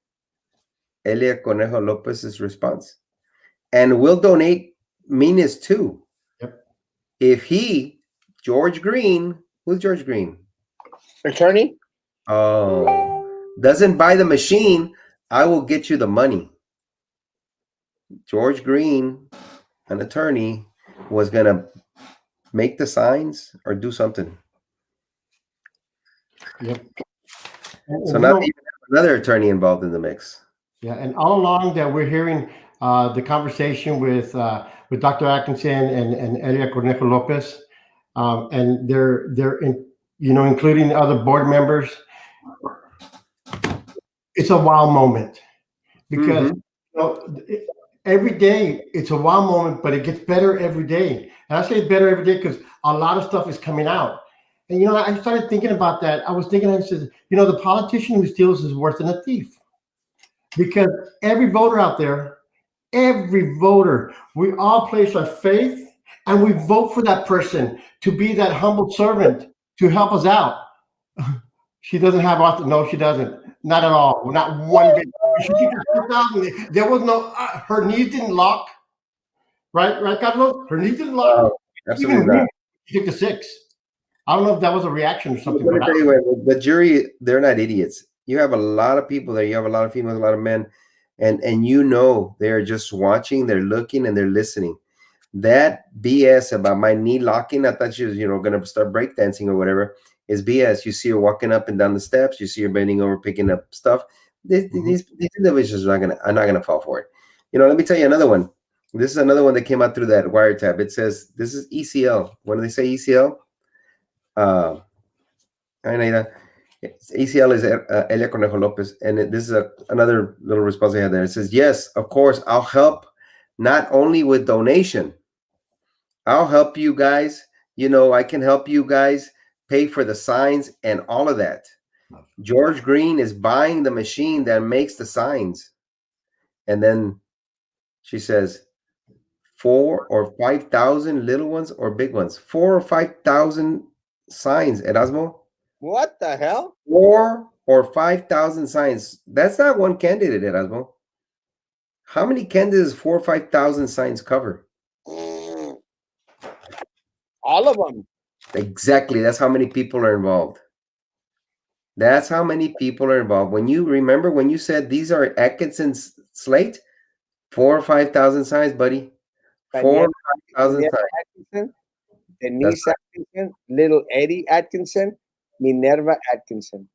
Elia Conejo Lopez's response. And we'll donate Mina's too. Yep. If he, George Green, who's George Green? Attorney? Oh, doesn't buy the machine, I will get you the money. George Green, an attorney, was going to make the signs or do something. Yep. So now you have another attorney involved in the mix. Yeah, and all along that we're hearing the conversation with Dr. Atkinson and Elia Cornejo Lopez, and they're in, including other board members. It's a wow moment because every day it's a wow moment, but it gets better every day. And I say better every day because a lot of stuff is coming out. And I started thinking about that. I was thinking, I said, the politician who steals is worse than a thief. Because every voter out there, we all place our faith and we vote for that person to be that humble servant to help us out. She doesn't have author. No, she doesn't. Not at all. Not one bit. There was no. Her knees didn't lock. Right, Carlos. Her knees didn't lock. Absolutely not. She took the 6. I don't know if that was a reaction or something. But anyway, the jury, they're not idiots. You have a lot of people there. You have a lot of females, a lot of men, and they're just watching, they're looking, and they're listening. That BS about my knee locking, I thought she was, going to start breakdancing or whatever, is BS. You see her walking up and down the steps. You see her bending over, picking up stuff. These individuals are not gonna fall for it. Let me tell you another one. This is another one that came out through that wiretap. It says this is ECL. When do they say ECL? ECL is Elia Cornejo Lopez, and this is another little response I had there. It says, yes, of course, I'll help, not only with donation. I'll help you guys. I can help you guys pay for the signs and all of that. George Green is buying the machine that makes the signs. And then she says, 4,000 or 5,000 little ones or big ones. 4,000 or 5,000 signs, Erasmo. What the hell? 4,000 or 5,000 signs. That's not one candidate, Erasmo. How many candidates 4,000 or 5,000 signs cover? All of them. Exactly. That's how many people are involved. That's how many people are involved. When you said these are Atkinson's slate, 4,000 or 5,000 signs, buddy. 4,000 or 5,000 signs. Atkinson, Denise Atkinson, little Eddie Atkinson, Minerva Atkinson.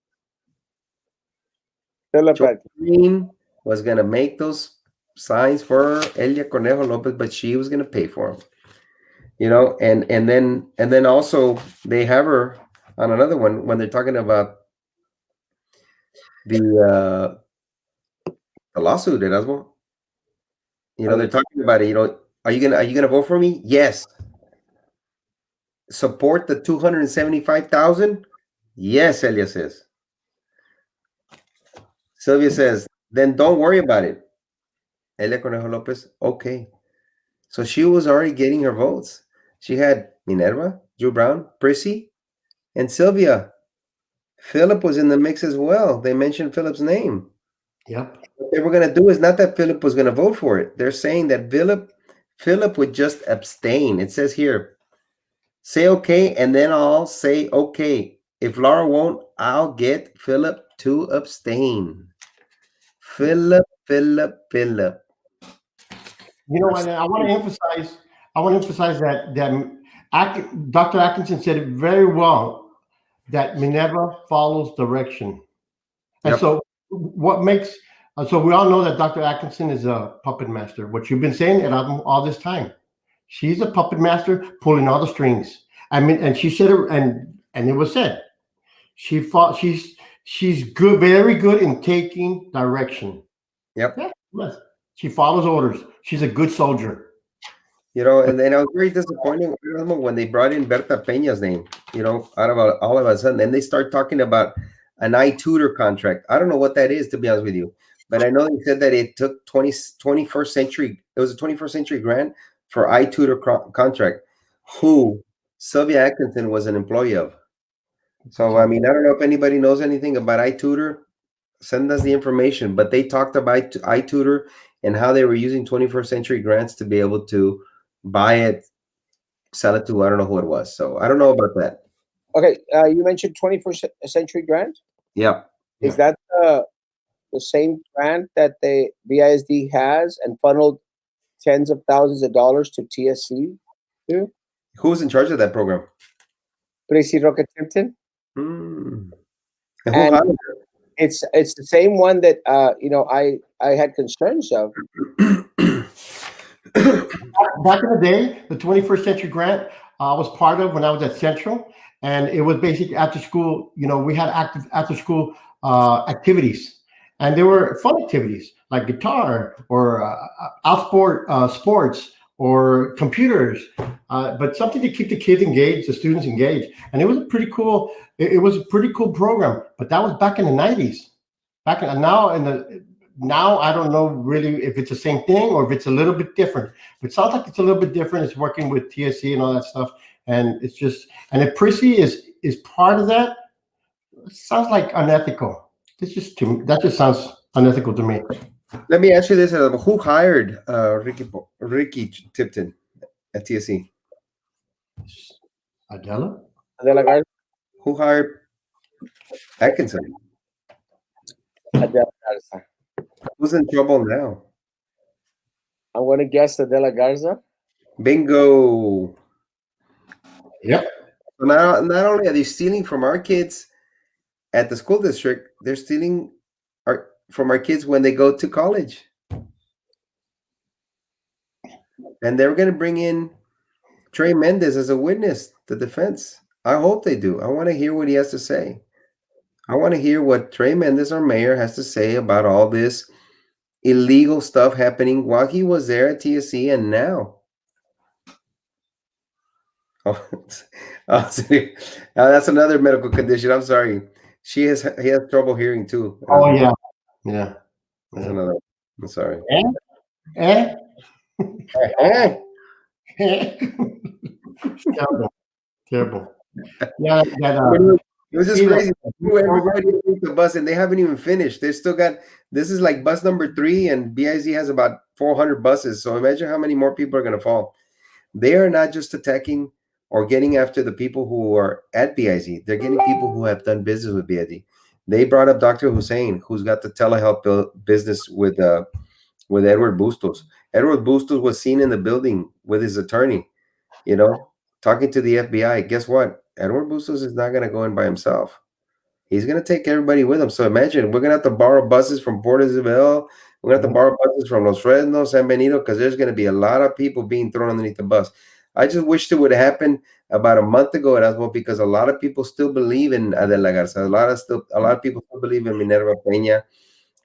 George Green was going to make those signs for Elia Cornejo Lopez, but she was going to pay for them. And then also they have her on another one when they're talking about the lawsuit, Erasmo. They're talking about it. Are you gonna vote for me? Yes. Support the 275,000? Yes, Elia says. Sylvia says, then don't worry about it. Elia Cornejo Lopez, okay. So she was already getting her votes. She had Minerva, Drew Brown, Prissy, and Sylvia Philip was in the mix as well. They mentioned Philip's name. Yep. What they were going to do is not that Philip was going to vote for it. They're saying that Philip would just abstain. It says here, say okay, and then I'll say okay. If Laura won't, I'll get Philip to abstain. Philip. You know, and I want to emphasize. I want to emphasize that Dr. Atkinson said it very well. That Minerva follows direction, and Yep. so what makes so we all know that Dr. Atkinson is a puppet master. What you've been saying and all this time, she's a puppet master pulling all the strings. I mean, and she said it, and it was said she fought. She's good, very good in taking direction. Yep. Yeah, yes. She follows orders. She's a good soldier. You know, and then I was very disappointed when they brought in Berta Peña's name, out of all of a sudden. Then they start talking about an iTutor contract. I don't know what that is, to be honest with you. But I know they said that it took 21st century. It was a 21st century grant for iTutor contract, who Sylvia Atkinson was an employee of. So, I mean, I don't know if anybody knows anything about iTutor. Send us the information. But they talked about iTutor and how they were using 21st century grants to be able to buy it, sell it to, I don't know who it was. So I don't know about that. Okay, you mentioned 21st century grant. Yeah. Is that the same grant that the BISD has and funneled tens of thousands of dollars to TSC? Who's in charge of that program? Tracy Roque Tipton. And And it's the same one that I had concerns of. Back in the day, the 21st century grant I was part of when I was at Central, and it was basically after school. We had active after school activities, and they were fun activities like guitar or sports or computers, but something to keep the kids engaged, the students engaged, and it was a pretty cool. It was a pretty cool program, but that was back in the 90s. Now I don't know really if it's the same thing or if it's a little bit different. But it sounds like it's a little bit different. It's working with TSC and all that stuff, and it's just if Prissy is part of that, it sounds like unethical. That just sounds unethical to me. Let me ask you this: who hired Ricky Tipton at TSC? Adela Garza. Who hired Atkinson? Adela Garza. Who's in trouble now? I'm going to guess Adela Garza. Bingo. Yep. So not only are they stealing from our kids at the school district, they're stealing from our kids when they go to college. And they're going to bring in Trey Mendez as a witness, the defense. I hope they do. I want to hear what he has to say. I want to hear what Trey Mendez, our mayor, has to say about all this illegal stuff happening while he was there at TSC and now. That's another medical condition. I'm sorry. He has trouble hearing too. Oh yeah. That's another. I'm sorry. Terrible. Yeah, it was just crazy. Everybody took the bus and they haven't even finished. They still got, this is like bus number 3 and BIZ has about 400 buses. So imagine how many more people are going to fall. They are not just attacking or getting after the people who are at BIZ. They're getting people who have done business with BIZ. They brought up Dr. Hussein, who's got the telehealth business with Edward Bustos. Edward Bustos was seen in the building with his attorney, talking to the FBI. Guess what? Edward Bustos is not going to go in by himself. He's going to take everybody with him. So imagine, we're going to have to borrow buses from Port Isabel. We're going to have to borrow buses from Los Fresnos, San Benito, because there's going to be a lot of people being thrown underneath the bus. I just wished it would have happened about a month ago at Erasmo, because a lot of people still believe in Adela Garza. A lot of people still believe in Minerva Peña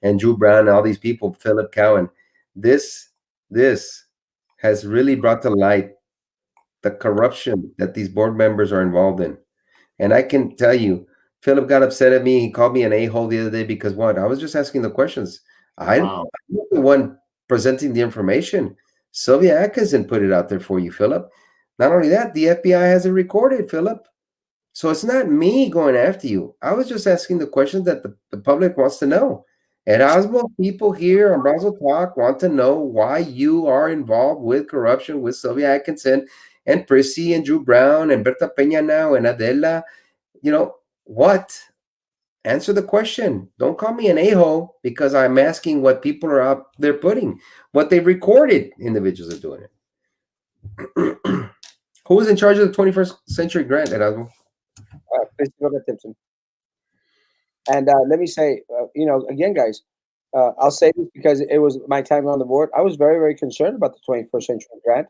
and Drew Brown and all these people, Philip Cowan. This has really brought to light the corruption that these board members are involved in. And I can tell you, Philip got upset at me. He called me an a-hole the other day because what? I was just asking the questions. I'm the one presenting the information. Sylvia Atkinson put it out there for you, Philip. Not only that, the FBI has it recorded, Philip. So it's not me going after you. I was just asking the questions that the public wants to know. Erasmo, people here on Brazil Talk want to know why you are involved with corruption with Sylvia Atkinson and Prissy and Drew Brown and Berta Peña now and Adela. You know, what? Answer the question. Don't call me an a-hole because I'm asking what people are out there putting, what they recorded individuals are doing it. Who is in charge of the 21st century grant, Erasmo? Christopher Tipton. And let me say, again, guys, I'll say this because it was my time on the board. I was very, very concerned about the 21st century grant.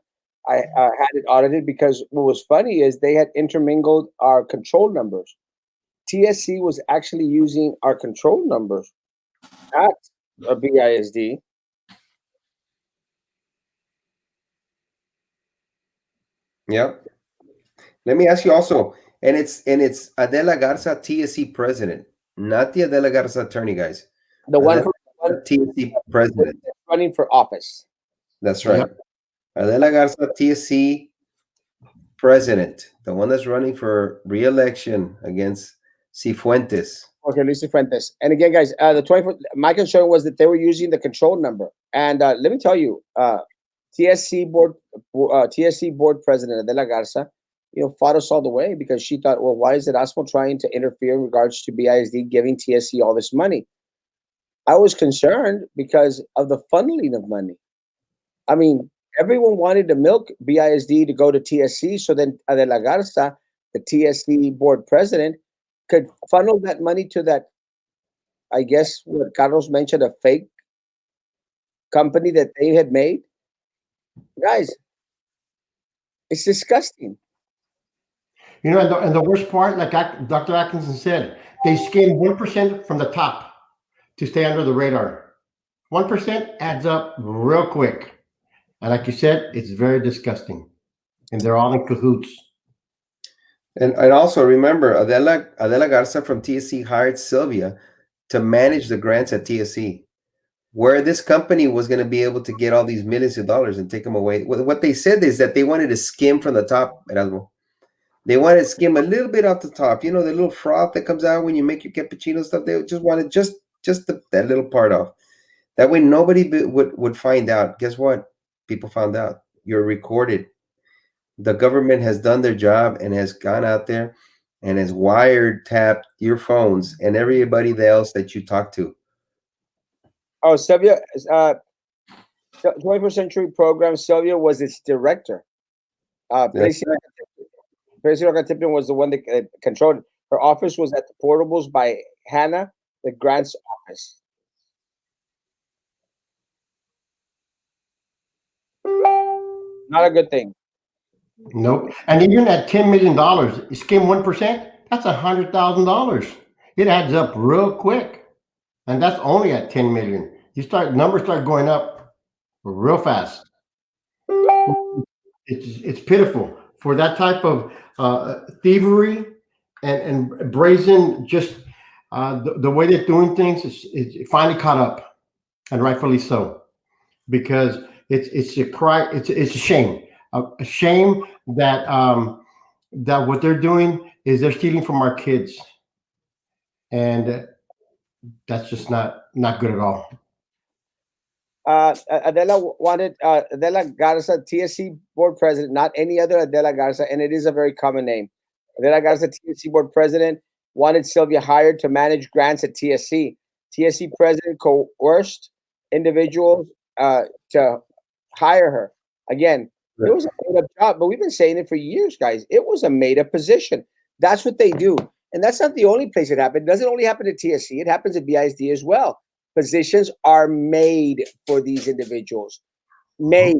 I had it audited because what was funny is they had intermingled our control numbers. TSC was actually using our control numbers at a BISD. Yep. Let me ask you also, and it's Adela Garza, TSC president, not the Adela Garza attorney, guys. The one TSC president running for office. That's right. Yep. Adela Garza, TSC president, the one that's running for re-election against Cifuentes. Okay, Luis Fuentes. And again, guys, the 24th, my concern was that they were using the control number. And let me tell you, TSC board president Adela Garza, fought us all the way because she thought, well, why is Erasmo trying to interfere in regards to BISD giving TSC all this money? I was concerned because of the funneling of money. I mean, everyone wanted to milk BISD to go to TSC, so then Adela Garza, the TSC board president, could funnel that money to that, I guess what Carlos mentioned, a fake company that they had made. Guys, it's disgusting. And the worst part, like Dr. Atkinson said, they skim 1% from the top to stay under the radar. 1% adds up real quick. And like you said, it's very disgusting. And they're all in cahoots. And also remember, Adela Garza from TSC hired Sylvia to manage the grants at TSC, where this company was going to be able to get all these millions of dollars and take them away. What they said is that they wanted to skim from the top, Erasmo. They wanted to skim a little bit off the top. The little froth that comes out when you make your cappuccino stuff. They just wanted just that little part off. That way nobody would find out. Guess what? People found out. You're recorded. The government has done their job and has gone out there and has wiretapped your phones and everybody else that you talk to. Oh, Sylvia, 21st Century Program, Sylvia was its director. President Tipton was the one that controlled it. Her office was at the Portables by Hannah, the grants office. Not a good thing. Nope. And even at $10 million, you skim 1%, that's $100,000. It adds up real quick. And that's only at 10 million. Numbers start going up real fast. It's pitiful for that type of thievery and brazen, just the way they're doing things. It finally caught up, and rightfully so, because it's a cry. It's a shame. A shame that that what they're doing is they're stealing from our kids, and that's just not good at all. Adela wanted Adela Garza, TSC board president, not any other Adela Garza, and it is a very common name. Adela Garza, TSC board president, wanted Sylvia hired to manage grants at TSC. TSC president coerced individuals to hire her. Again, it was a made-up job, but we've been saying it for years, guys. It was a made-up position. That's what they do. And that's not the only place it happened. It doesn't only happen at TSC. It happens at BISD as well. Positions are made for these individuals. Made.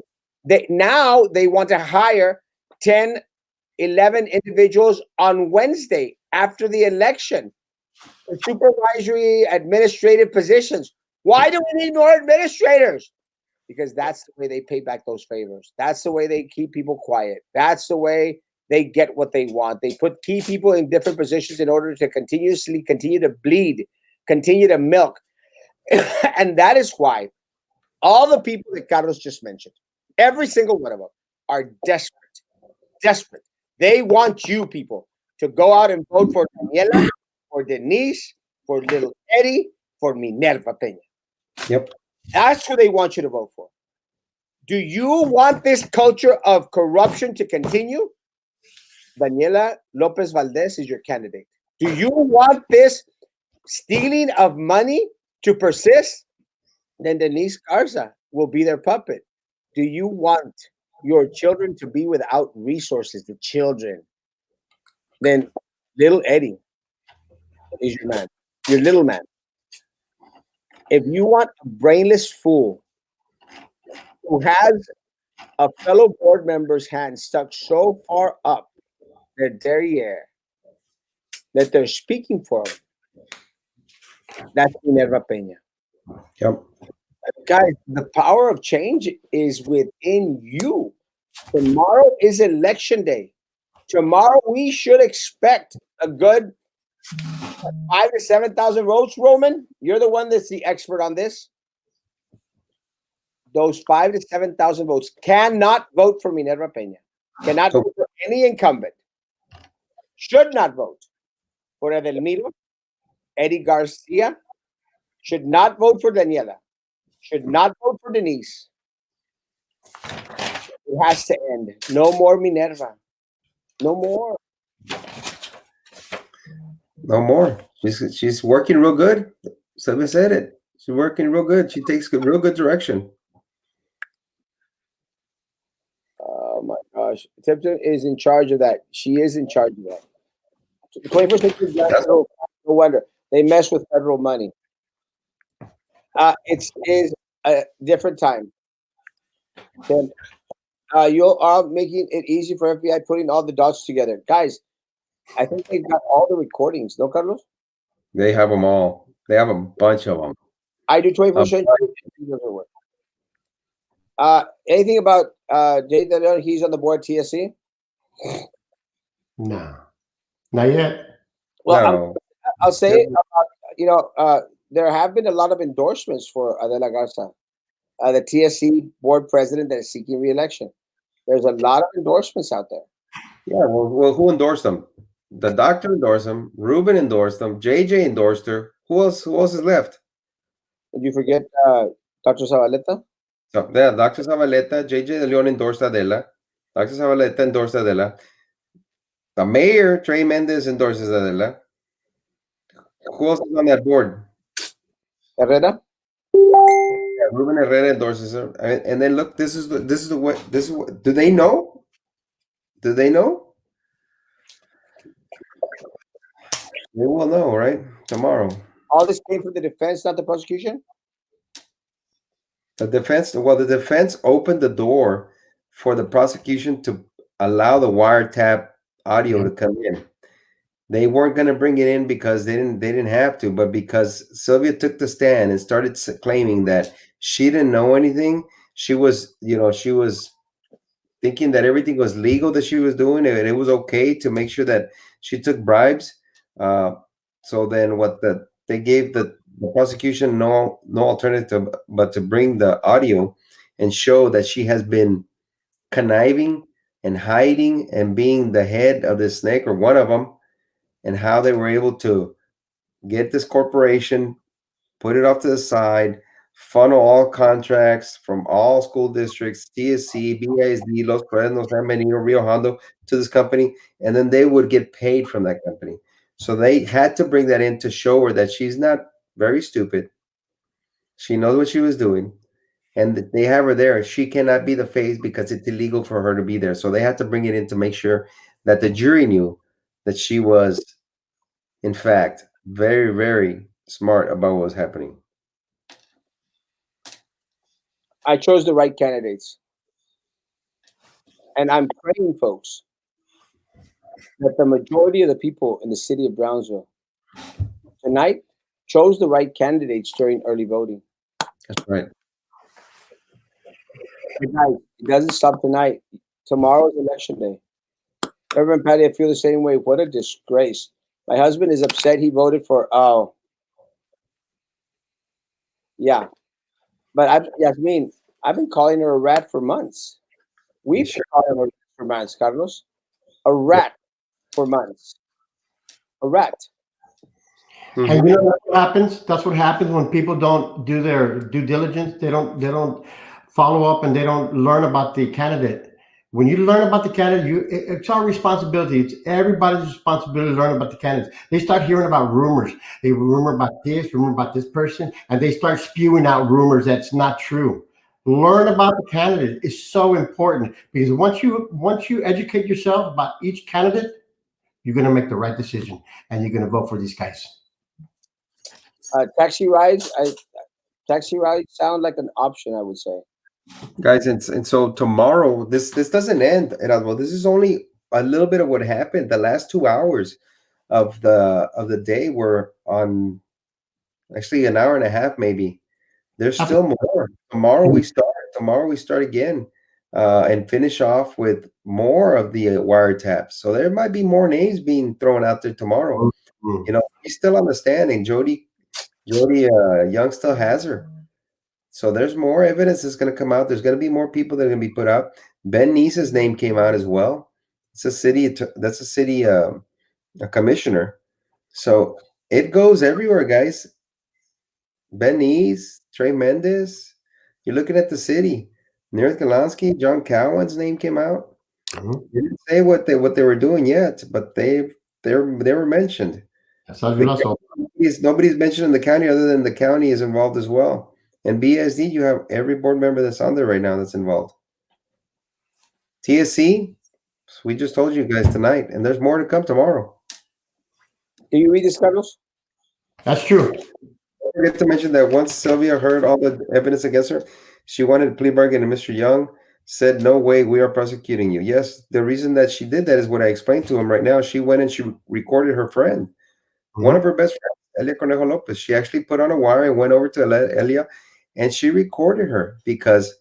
Now they want to hire 10, 11 individuals on Wednesday after the election for supervisory administrative positions. Why do we need more administrators? Because that's the way they pay back those favors. That's the way they keep people quiet. That's the way they get what they want. They put key people in different positions in order to continue to bleed, continue to milk. And that is why all the people that Carlos just mentioned, every single one of them, are desperate. They want you people. to go out and vote for Daniela, for Denise, for little Eddie, for Minerva Peña. Yep. That's who they want you to vote for. Do you want this culture of corruption to continue? Daniela Lopez Valdez is your candidate. Do you want this stealing of money to persist? Then Denise Garza will be their puppet. Do you want your children to be without resources, the children? Then little Eddie is your man, your little man. If you want a brainless fool who has a fellow board member's hand stuck so far up their derriere that they're speaking for him, that's Minerva Peña. Yep. Guys, the power of change is within you. Tomorrow is election day. Tomorrow we should expect a good 5 to 7,000 votes. Roman, you're the one that's the expert on this. Those 5 to 7,000 votes cannot vote for Minerva Peña. Cannot vote for any incumbent. Should not vote for Edelmiro. Eddie Garcia. Should not vote for Daniela. Should not vote for Denise. It has to end. No more Minerva. No more. No more. She's working real good. Somebody said it. She's working real good. She takes real good direction. Oh my gosh. Tipton is in charge of that. She is in charge of that. The 21st century no wonder. They mess with federal money. It is a different time. Then, you are making it easy for FBI putting all the dots together. Guys, I think they've got all the recordings. No, Carlos? They have them all. They have a bunch of them. I do 21st century. Anything about Jay De Leon? He's on the board TSC? No, not yet. Well, No. I'll say, there have been a lot of endorsements for Adela Garza, the TSC board president that is seeking re-election. There's a lot of endorsements out there. Yeah, well, who endorsed them? The doctor endorsed them. Ruben endorsed them. JJ endorsed her. Who else is left? Did you forget Dr. Zabaleta? So, yeah, Dr. Zabaleta, JJ De Leon endorsed Adela. Dr. Zabaleta endorsed Adela. The mayor, Trey Mendez, endorses Adela. Who else is on that board? Herrera? Yeah, Ruben Herrera endorses her. And then look, this is what do they know? Do they know? They will know, right? Tomorrow. All this came from the defense, not the prosecution? The defense opened the door for the prosecution to allow the wiretap audio to come in. They weren't going to bring it in because they didn't have to, but because Sylvia took the stand and started claiming that she didn't know anything. She was thinking that everything was legal that she was doing, and it was okay to make sure that she took bribes. So then they gave the prosecution no alternative but to bring the audio and show that she has been conniving and hiding and being the head of this snake, or one of them, and how they were able to get this corporation, put it off to the side, funnel all contracts from all school districts, TSC, BISD, Los Fresnos, San Benito, Rio Hondo, to this company, and then they would get paid from that company. So they had to bring that in to show her that she's not very stupid. She knows what she was doing, and they have her there. She cannot be the face because it's illegal for her to be there. So they had to bring it in to make sure that the jury knew that she was, in fact, very, very smart about what was happening. I chose the right candidates. And I'm praying, folks, that the majority of the people in the city of Brownsville tonight chose the right candidates during early voting. That's right. But guys, it doesn't stop tonight. Tomorrow is election day. Reverend Patty, I feel the same way. What a disgrace. My husband is upset he voted for, yeah. But Yasmin, I've been calling her a rat for months. We've been calling her for months, Carlos. A rat for months. Correct. And you know what happens? That's what happens when people don't do their due diligence. They don't follow up and they don't learn about the candidate. When you learn about the candidate, it's our responsibility. It's everybody's responsibility to learn about the candidates. They start hearing about rumors. They rumor about this person, and they start spewing out rumors that's not true. Learn about the candidate is so important because once you educate yourself about each candidate, you're going to make the right decision and you're going to vote for these guys. Taxi rides. Taxi rides sound like an option, I would say. Guys, and so tomorrow, this doesn't end, Erasmo. This is only a little bit of what happened. The last 2 hours of the day were on, actually an hour and a half, maybe. There's still more. Tomorrow we start again, and finish off with more of the wiretaps. So there might be more names being thrown out there tomorrow. You know, he's still on the stand, and Jody Young still has her. So there's more evidence that's going to come out. There's going to be more people that are going to be put out. Ben Neese's name came out as well. It's a city. That's a city a commissioner. So it goes everywhere, guys. Ben Neese, Trey Mendez. You're looking at the city. Neerth Galansky, John Cowan's name came out. They didn't say what they were doing yet, but they were mentioned. Nobody's mentioned in the county other than the county is involved as well. And BSD, you have every board member that's on there right now that's involved. TSC, we just told you guys tonight, and there's more to come tomorrow. Do you read this, Carlos? That's true. Don't forget to mention that once Sylvia heard all the evidence against her, she wanted a plea bargain, and Mr. Young said, "No way, we are prosecuting you." Yes, the reason that she did that is what I explained to him right now. She went and she recorded her friend, one of her best friends, Elia Conejo Lopez. She actually put on a wire and went over to Elia, and she recorded her because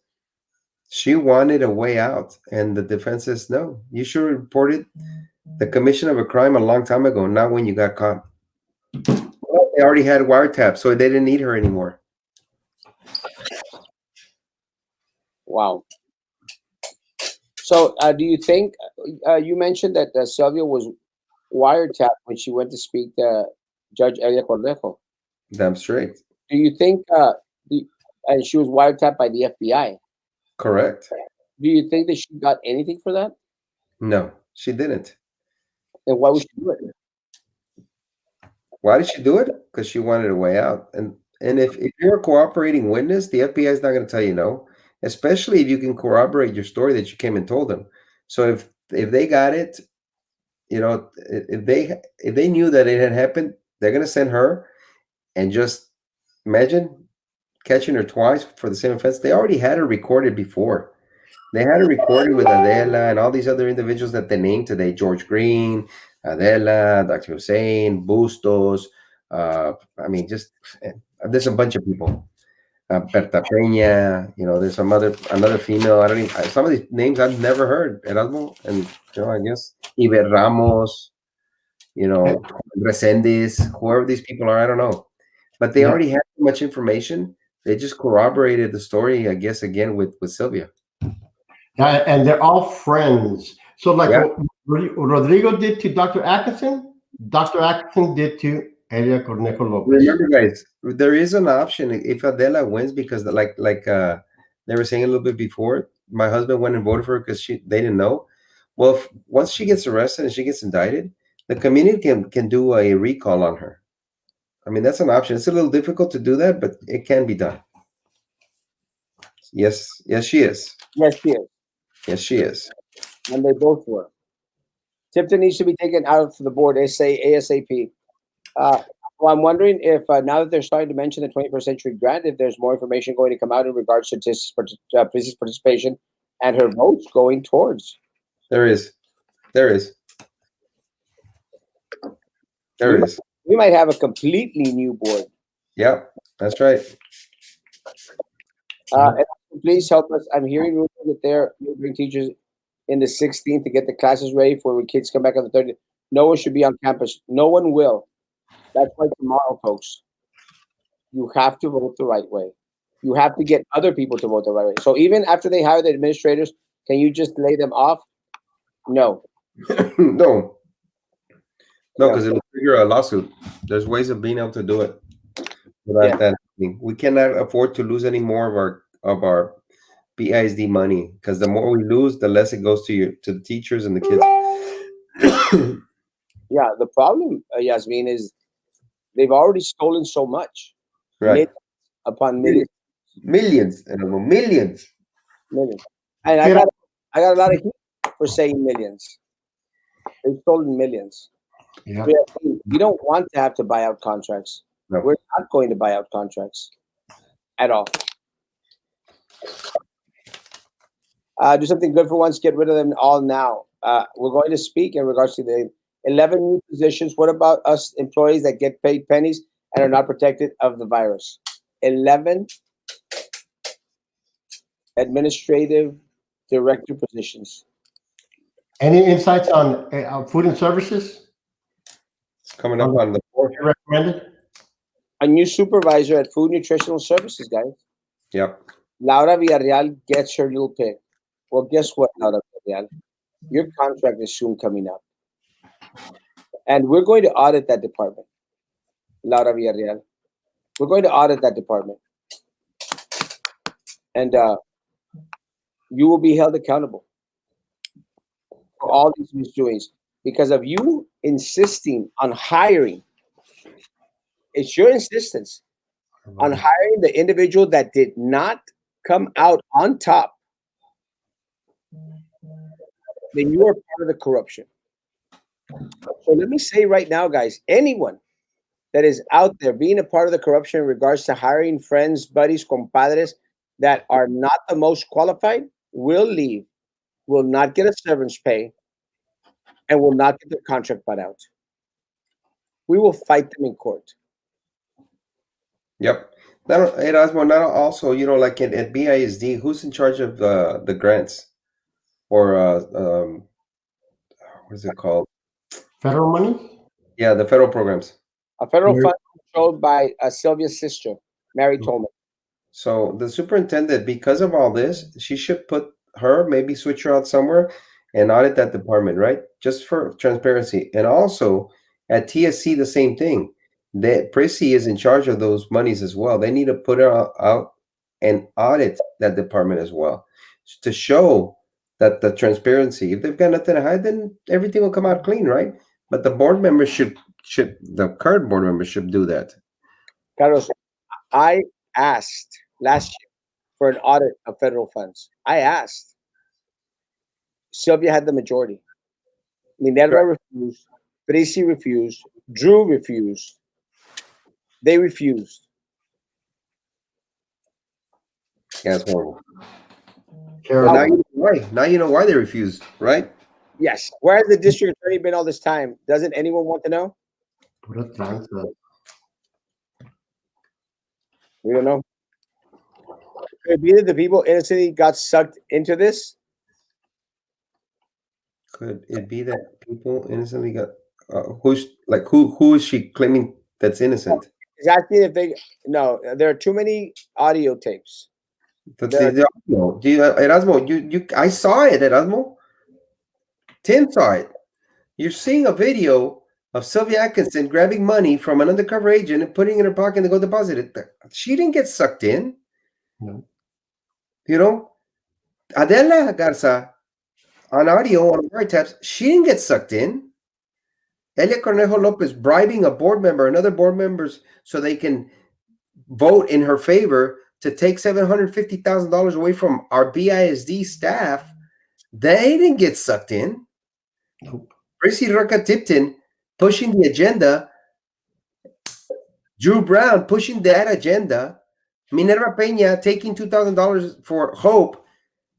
she wanted a way out. And the defense says, no, you should have reported the commission of a crime a long time ago, not when you got caught. Well, they already had wiretaps, so they didn't need her anymore. Wow. So do you think, you mentioned that Sylvia was wiretapped when she went to speak to Judge Elia Cordejo. Damn straight. Do you think, and she was wiretapped by the FBI? Correct. Do you think that she got anything for that? No, she didn't. And why would she do it? Why did she do it? Because she wanted a way out. And if you're a cooperating witness, the FBI is not going to tell you no, especially if you can corroborate your story that you came and told them. So if they got it, you know, if they knew that it had happened, they're going to send her. And just imagine catching her twice for the same offense. They already had her recorded before. They had her recorded with Adela and all these other individuals that they named today: George Green, Adela, Dr. Hussein, Bustos. I mean, just there's a bunch of people. Berta Peña, you know, there's another female. I don't even, some of these names I've never heard. Erasmo, and you know, I guess Iber Ramos, you know, Resendiz, whoever these people are, I don't know. But they already had too much information. They just corroborated the story, I guess, again with Sylvia. And they're all friends. So like what Rodrigo did to Dr. Atkinson, Dr. Atkinson did to Elia Cornejo Lopez. Remember, guys, there is an option if Adela wins, because like they were saying a little bit before, my husband went and voted for her because they didn't know. Well, once she gets arrested and she gets indicted, the community can do a recall on her. I mean, that's an option. It's a little difficult to do that, but it can be done. Yes, she is. Yes, she is. Yes, she is. And they both were. Tipton needs to be taken out of the board ASAP. Well, I'm wondering if now that they're starting to mention the 21st Century Grant, if there's more information going to come out in regards to Prissy's participation and her votes going towards. There is. We might have a completely new board. Yeah, that's right. Please help us. I'm hearing rumors that they're bring teachers in the 16th to get the classes ready for when kids come back on the 30th. No one should be on campus. No one will. That's why tomorrow, folks, you have to vote the right way. You have to get other people to vote the right way. So even after they hire the administrators, can you just lay them off? No. No, because it looks trigger a lawsuit. There's ways of being able to do it without Yeah. that happening. We cannot afford to lose any more of our BISD money, because the more we lose, the less it goes to the teachers and the kids. Yeah, the problem, Yasmin, is they've already stolen so much, Right. millions upon millions, Millions, millions. millions. And I got a lot of heat for saying millions. They've stolen millions. Yeah. We don't want to have to buy out contracts. No. We're not going to buy out contracts at all. Do something good for once. Get rid of them all now. We're going to speak in regards to the 11 new positions. What about us employees that get paid pennies and are not protected of the virus? 11 administrative director positions. Any insights on food and services? It's coming up on the 4th. Recommended? A new supervisor at Food Nutritional Services, guys. Yep. Laura Villarreal gets her little pay. Well, guess what, Laura Villarreal? Your contract is soon coming up. And we're going to audit that department, Laura Villarreal. We're going to audit that department. And you will be held accountable for all these misdoings because of you insisting on hiring. It's your insistence on hiring the individual that did not come out on top. Then you are part of the corruption. So let me say right now, guys, anyone that is out there being a part of the corruption in regards to hiring friends, buddies, compadres that are not the most qualified will leave, will not get a severance pay, and will not get their contract bought out. We will fight them in court. Yep. Erasmo, not also, like at BISD, who's in charge of the grants? Or what is it called? Federal money? Yeah, the federal programs. A federal fund controlled by Sylvia's sister, Mary Tolman. So the superintendent, because of all this, she should maybe switch her out somewhere and audit that department, right? Just for transparency. And also at TSC, the same thing. Prissy is in charge of those monies as well. They need to put her out and audit that department as well to show that the transparency. If they've got nothing to hide, then everything will come out clean, right? But the board members the current board members should do that. Carlos, I asked last year for an audit of federal funds. I asked. Sylvia had the majority. Minerva refused. Prissy refused. Drew refused. They refused. Yeah, it's horrible. Well, now you know why. Now you know why they refused, right? Yes. Where has the district attorney been all this time? Doesn't anyone want to know? We don't know. Could it be that the people innocently got sucked into this? Could it be that people innocently got who is she claiming that's innocent? Is asking if they no, there are too many audio tapes. Erasmo, I saw it, Erasmo. Tim saw it. You're seeing a video of Sylvia Atkinson grabbing money from an undercover agent and putting it in her pocket to go deposit it. She didn't get sucked in. No. Adela Garza on audio on wiretaps, she didn't get sucked in. Elia Cornejo Lopez bribing a board member and other board members so they can vote in her favor to take $750,000 away from our BISD staff. They didn't get sucked in. Nope. Tracy Roca-Tipton pushing the agenda. Drew Brown pushing that agenda. Minerva Peña taking $2,000 for Hope.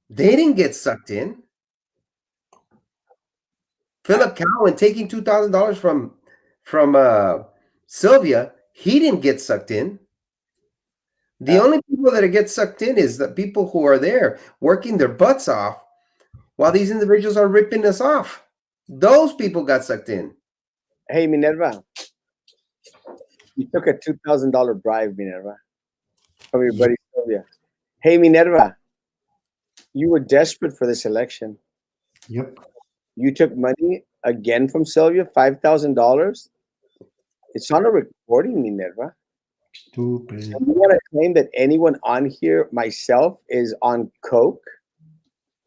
They didn't get sucked in. Philip Cowan taking $2,000 from Sylvia. He didn't get sucked in. The only people that get sucked in is the people who are there working their butts off while these individuals are ripping us off. Those people got sucked in. Hey, Minerva. You took a $2,000 bribe, Minerva, from your buddy Sylvia. Hey, Minerva. You were desperate for this election. Yep. You took money again from Sylvia, $5,000. It's on a recording, Minerva. Stupid. So you want to claim that anyone on here, myself, is on coke?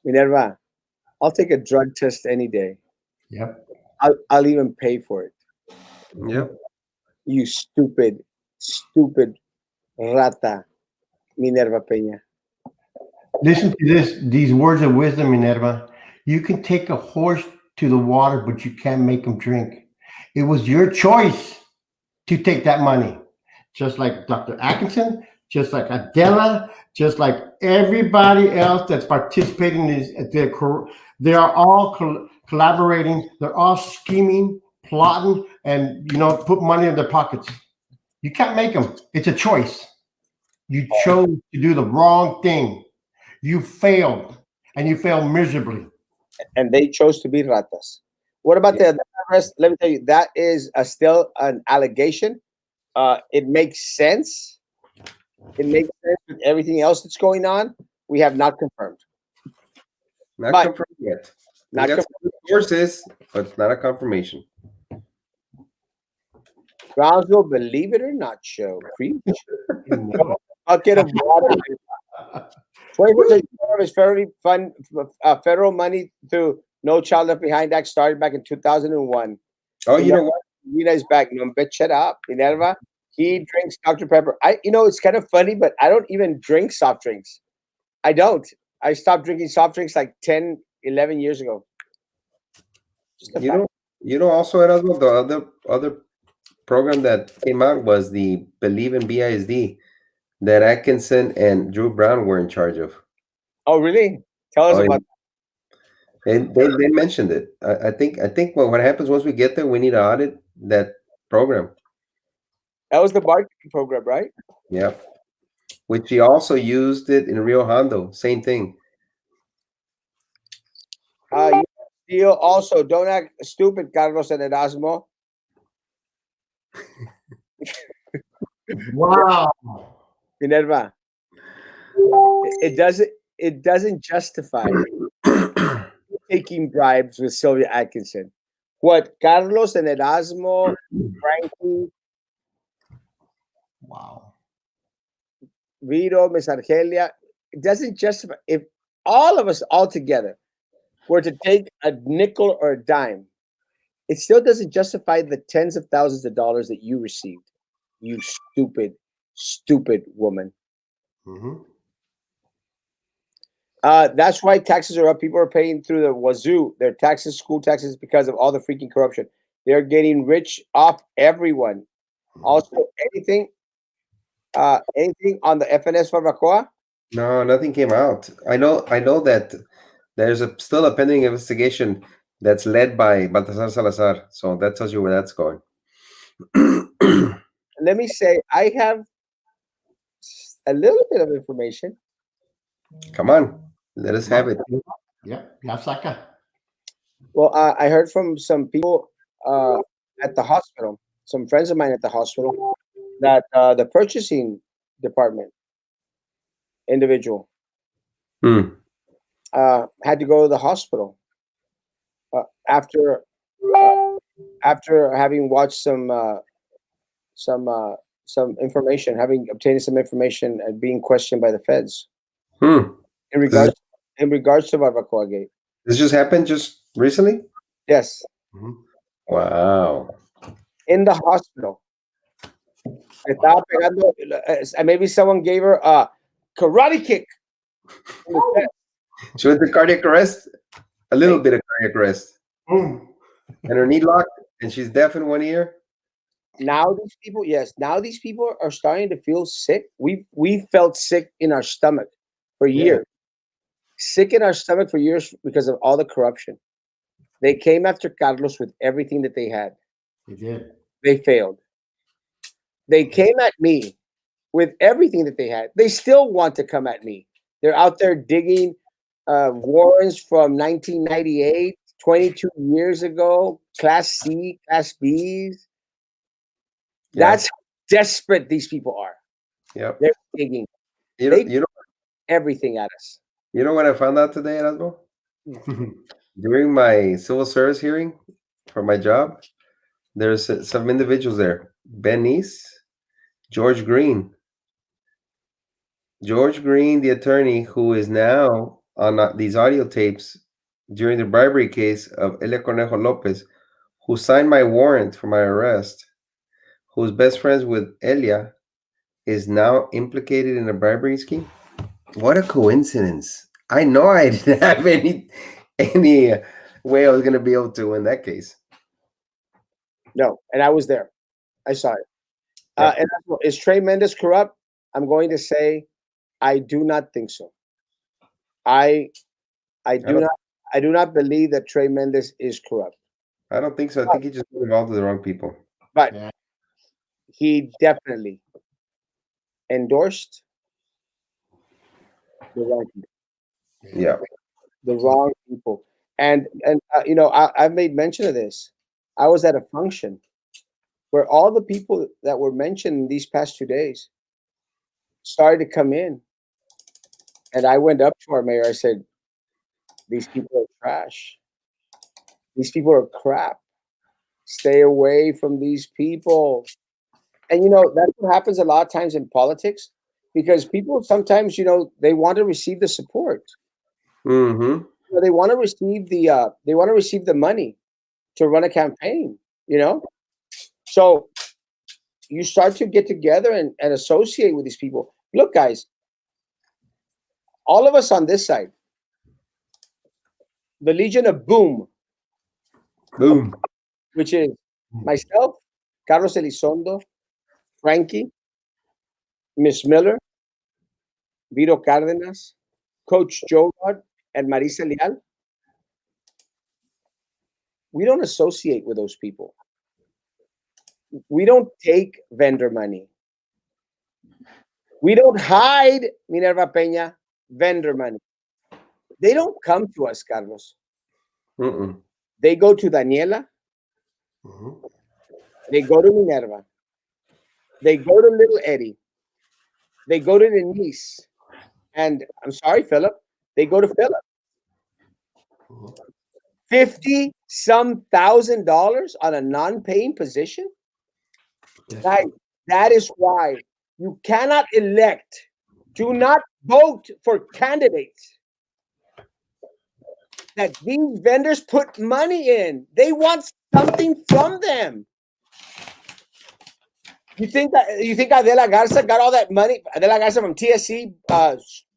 Minerva, I'll take a drug test any day. Yep. I'll even pay for it. Yep. You stupid rata, Minerva Peña. Listen to these words of wisdom, Minerva. You can take a horse to the water, but you can't make him drink. It was your choice to take that money. Just like Dr. Atkinson, just like Adela, just like everybody else that's participating in this, they are all collaborating. They're all scheming, plotting, and put money in their pockets. You can't make them. It's a choice. You chose to do the wrong thing. You failed, and you failed miserably. And they chose to be ratas. What about the rest? Let me tell you, that is still an allegation. It makes sense. It makes sense with everything else that's going on. We have not confirmed. Not But- confirmed yet. Not We got confirmed. sources, but not a confirmation. Brownsville, believe it or not, show. Preach. Bucket of water. 20% is federal money through No Child Left Behind Act started back in 2001. Oh, you know what? Rita is back. No, bitch, shut up. Minerva, he drinks Dr. Pepper. It's kind of funny, but I don't even drink soft drinks. I don't. I stopped drinking soft drinks like 10, 11 years ago. Just a fact. Also, Erasmo, the other program that came out was the Believe in BISD that Atkinson and Drew Brown were in charge of. Oh, really? Tell us Oh, about And they mentioned it. I think what happens once we get there, we need to audit that program. that. Was the marketing program, right? Yeah. Which he also used it in Rio Hondo. Same thing. You also don't act stupid, Carlos and Erasmo. Wow. Minerva. It doesn't justify taking bribes with Sylvia Atkinson. What Carlos and Erasmo, Frankie, Wow. Vito, Miss Argelia, it doesn't justify. If all of us all together were to take a nickel or a dime, it still doesn't justify the tens of thousands of dollars that you received. You stupid woman. Mm-hmm. That's why taxes are up. People are paying through the wazoo their taxes, school taxes, because of all the freaking corruption. They're getting rich off everyone. Also, anything on the FNS Barbacoa? No, nothing came out. I know that there's still a pending investigation that's led by Baltasar Salazar. So that tells you where that's going. Let me say, I have a little bit of information. Come on, let us have it. Yep. Yasaka. Well, I heard from some people at the hospital, some friends of mine at the hospital, that the purchasing department individual Hmm. had to go to the hospital after having watched some information, having obtained some information, and being questioned by the feds Hmm. in regards to Barbacoa Gate. This just happened just recently? Yes, Mm-hmm. Wow. in the hospital. Estaba pegando, maybe someone gave her a karate kick. in the chest. She went to cardiac arrest, a little bit of cardiac arrest, Mm. and her knee locked, and she's deaf in one ear. Now these people are starting to feel sick. We felt sick in our stomach for years. Sick in our stomach for years because of all the corruption. They came after Carlos with everything that they had. He did. They failed. They came at me with everything that they had. They still want to come at me. They're out there digging warrants from 1998, 22 years ago, Class C, Class Bs. Yeah. That's how desperate these people are. Yep. They're digging You know everything at us. what I found out today, Erasmo? During my civil service hearing for my job, there's some individuals there Benice, George Green. George Green, the attorney who is now on these audio tapes during the bribery case of Elia Cornejo Lopez, who signed my warrant for my arrest, who's best friends with Elia, is now implicated in a bribery scheme. What a coincidence! I know I didn't have any way I was going to be able to win that case. No, and I was there. I saw it. Yeah. And is Trey Mendez corrupt? I'm going to say I do not think so. I do not believe that Trey Mendez is corrupt. I don't think so. I think he just got involved with the wrong people. But he definitely endorsed the wrong people. Yeah. The wrong people. And you know, I've made mention of this. I was at a function where all the people that were mentioned these past 2 days started to come in. And I went up to our mayor. I said, these people are trash. These people are crap. Stay away from these people. And, you know, that's what happens a lot of times in politics, because people sometimes, you know, they want to receive the support. Mm-hmm. You know, they want to receive the money to run a campaign, you know? So you start to get together and associate with these people. Look, guys, all of us on this side, the Legion of Boom, which is myself, Carlos Elizondo, Frankie, Miss Miller, Vito Cárdenas, Coach Joe Rod, and Marisa Leal. We don't associate with those people. We don't take vendor money. We don't hide, Minerva Peña, vendor money. They don't come to us, Carlos. Mm-mm. They go to Daniela. They go to Minerva. They go to little Eddie. They go to Denise. And I'm sorry, Philip. They go to Philip. $50-some thousand on a non-paying position. That is why you cannot elect. Do not vote for candidates that these vendors put money in. They want something from them. You think Adela Garza got all that money? Adela Garza from TSC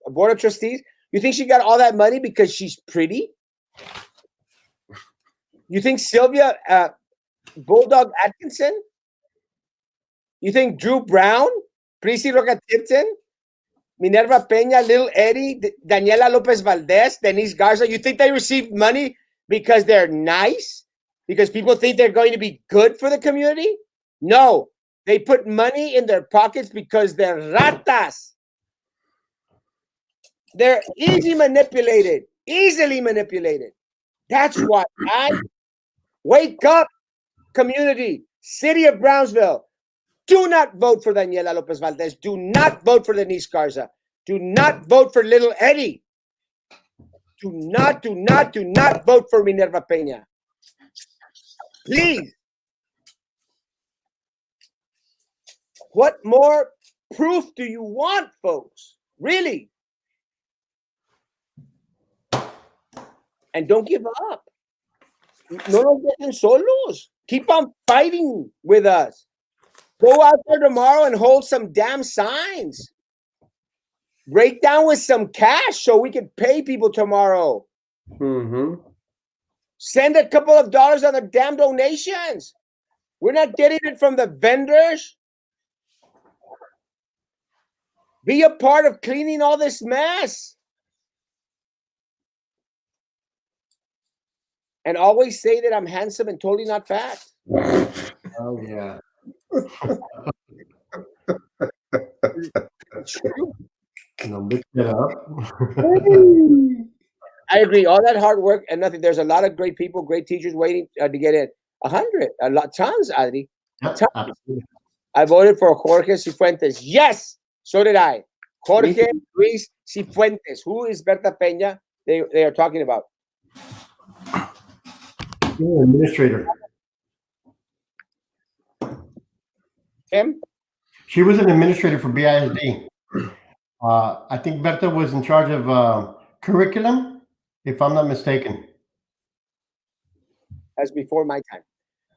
Board of Trustees. You think she got all that money because she's pretty? You think Sylvia Bulldog Atkinson? You think Drew Brown, Prissy Roca Tipton, Minerva Peña, Little Eddie, Daniela Lopez Valdez, Denise Garza, you think they received money because they're nice? Because people think they're going to be good for the community? No, they put money in their pockets because they're ratas. They're easily manipulated. That's why I wake up, community, city of Brownsville. Do not vote for Daniela Lopez Valdez. Do not vote for Denise Garza. Do not vote for Little Eddie. Do not vote for Minerva Peña. Please. What more proof do you want, folks? Really? And don't give up. No nos dejen solos. Keep on fighting with us. Go out there tomorrow and hold some damn signs. Break down with some cash so we can pay people tomorrow. Mm-hmm. Send a couple of dollars on the damn donations. We're not getting it from the vendors. Be a part of cleaning all this mess. And always say that I'm handsome and totally not fat. Oh, yeah. It's true. Mix it up. I agree. All that hard work and nothing. There's a lot of great people, great teachers waiting to get in. 100, a lot, tons, Adri. Yep, Tons. absolutely. I voted for Jorge Cifuentes. Yes, so did I. Jorge Luis Cifuentes. Who is Berta Peña? They are talking about. Administrator. Kim? She was an administrator for BISD. I think Berta was in charge of curriculum, if I'm not mistaken. That's before my time.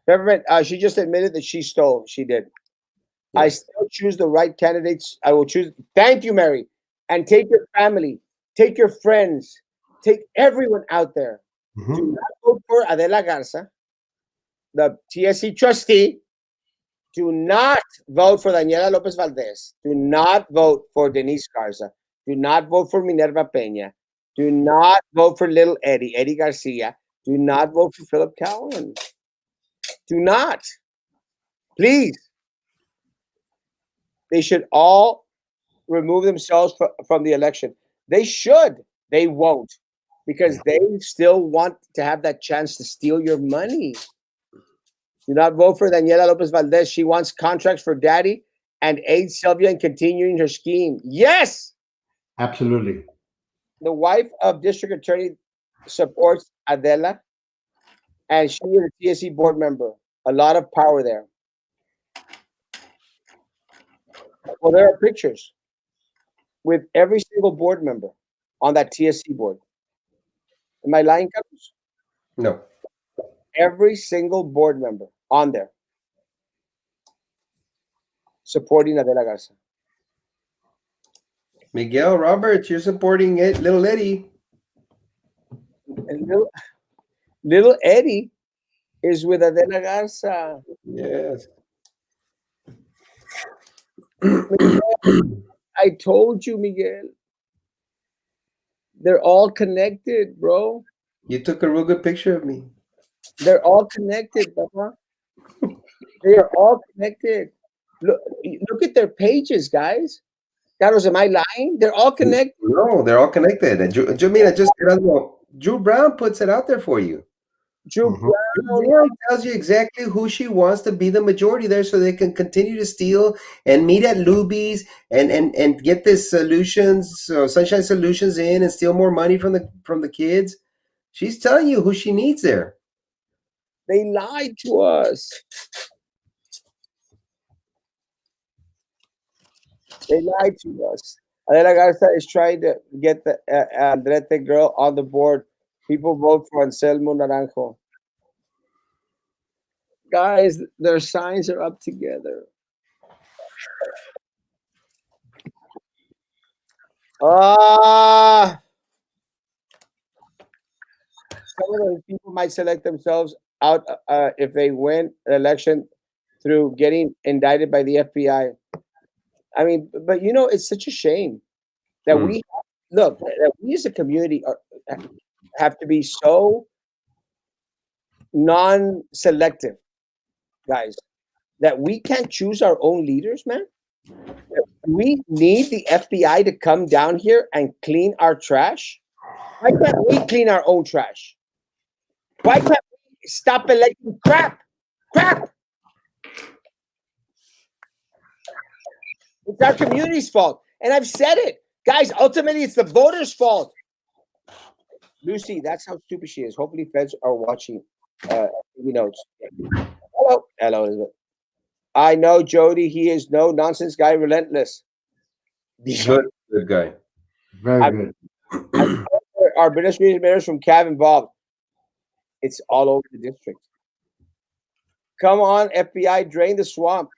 Peppermint, she just admitted that she stole. She did. I Yes. still choose the right candidates. I will choose. Thank you, Mary. And take your family, take your friends, take everyone out there. Mhm. Do not vote for Adela Garza, the TSC trustee. Do not vote for Daniela Lopez Valdez. Do not vote for Denise Garza. Do not vote for Minerva Peña. Do not vote for little Eddie Garcia. Do not vote for Philip Cowan. Do not. Please. They should all remove themselves from the election. They should. They won't. Because they still want to have that chance to steal your money. Do not vote for Daniela Lopez Valdez. She wants contracts for daddy and aid Sylvia in continuing her scheme. Yes! Absolutely. The wife of District Attorney supports Adela, and she is a TSC board member. A lot of power there. Well, there are pictures with every single board member on that TSC board. Am I lying, Carlos? No. Every single board member on there supporting Adela Garza. Miguel Roberts, you're supporting it, little Eddie. And little Eddie is with Adela Garza. Yes. I told you, Miguel. They're all connected, bro. You took a real good picture of me. They're all connected, Papa. They are all connected. Look at their pages, guys. Carlos, am I lying? They're all connected. No, they're all connected. And Drew Brown puts it out there for you. Drew Mhm. Brown. Drew Brown tells you exactly who she wants to be the majority there so they can continue to steal and meet at Luby's and get this Sunshine Solutions in and steal more money from the kids. She's telling you who she needs there. They lied to us. They lied to us. Adela Garza is trying to get the Andrete girl on the board. People vote for Anselmo Naranjo. Guys, their signs are up together. Some of those people might select themselves out if they win an election through getting indicted by the FBI. I mean, but it's such a shame that we that we as a community have to be so non-selective, guys, that we can't choose our own leaders, man. We need the FBI to come down here and clean our trash. Why can't we clean our own trash? Why can't we stop electing crap? Crap! It's our community's fault. And I've said it. Guys, ultimately, it's the voters' fault. Lucy, that's how stupid she is. Hopefully, feds are watching. Notes. Hello. Hello, Elizabeth. I know Jody. He is no nonsense guy, relentless. Good guy. Very good. Our administrative matters from Cav involved. It's all over the district. Come on, FBI, drain the swamp.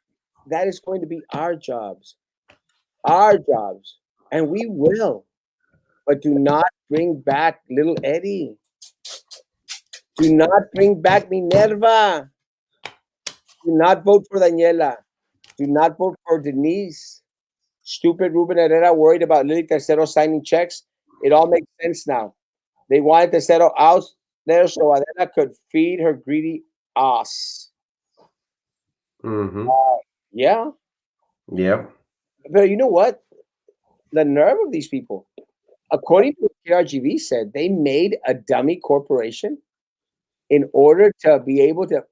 That is going to be our jobs. Our jobs. And we will. But do not bring back little Eddie. Do not bring back Minerva. Do not vote for Daniela. Do not vote for Denise. Stupid Ruben Herrera worried about Lily Tercero signing checks. It all makes sense now. They wanted Tercero out there so Adela could feed her greedy ass. Mm-hmm. Yeah. Yep. But you know what? The nerve of these people. According to what KRGV said, they made a dummy corporation in order to be able to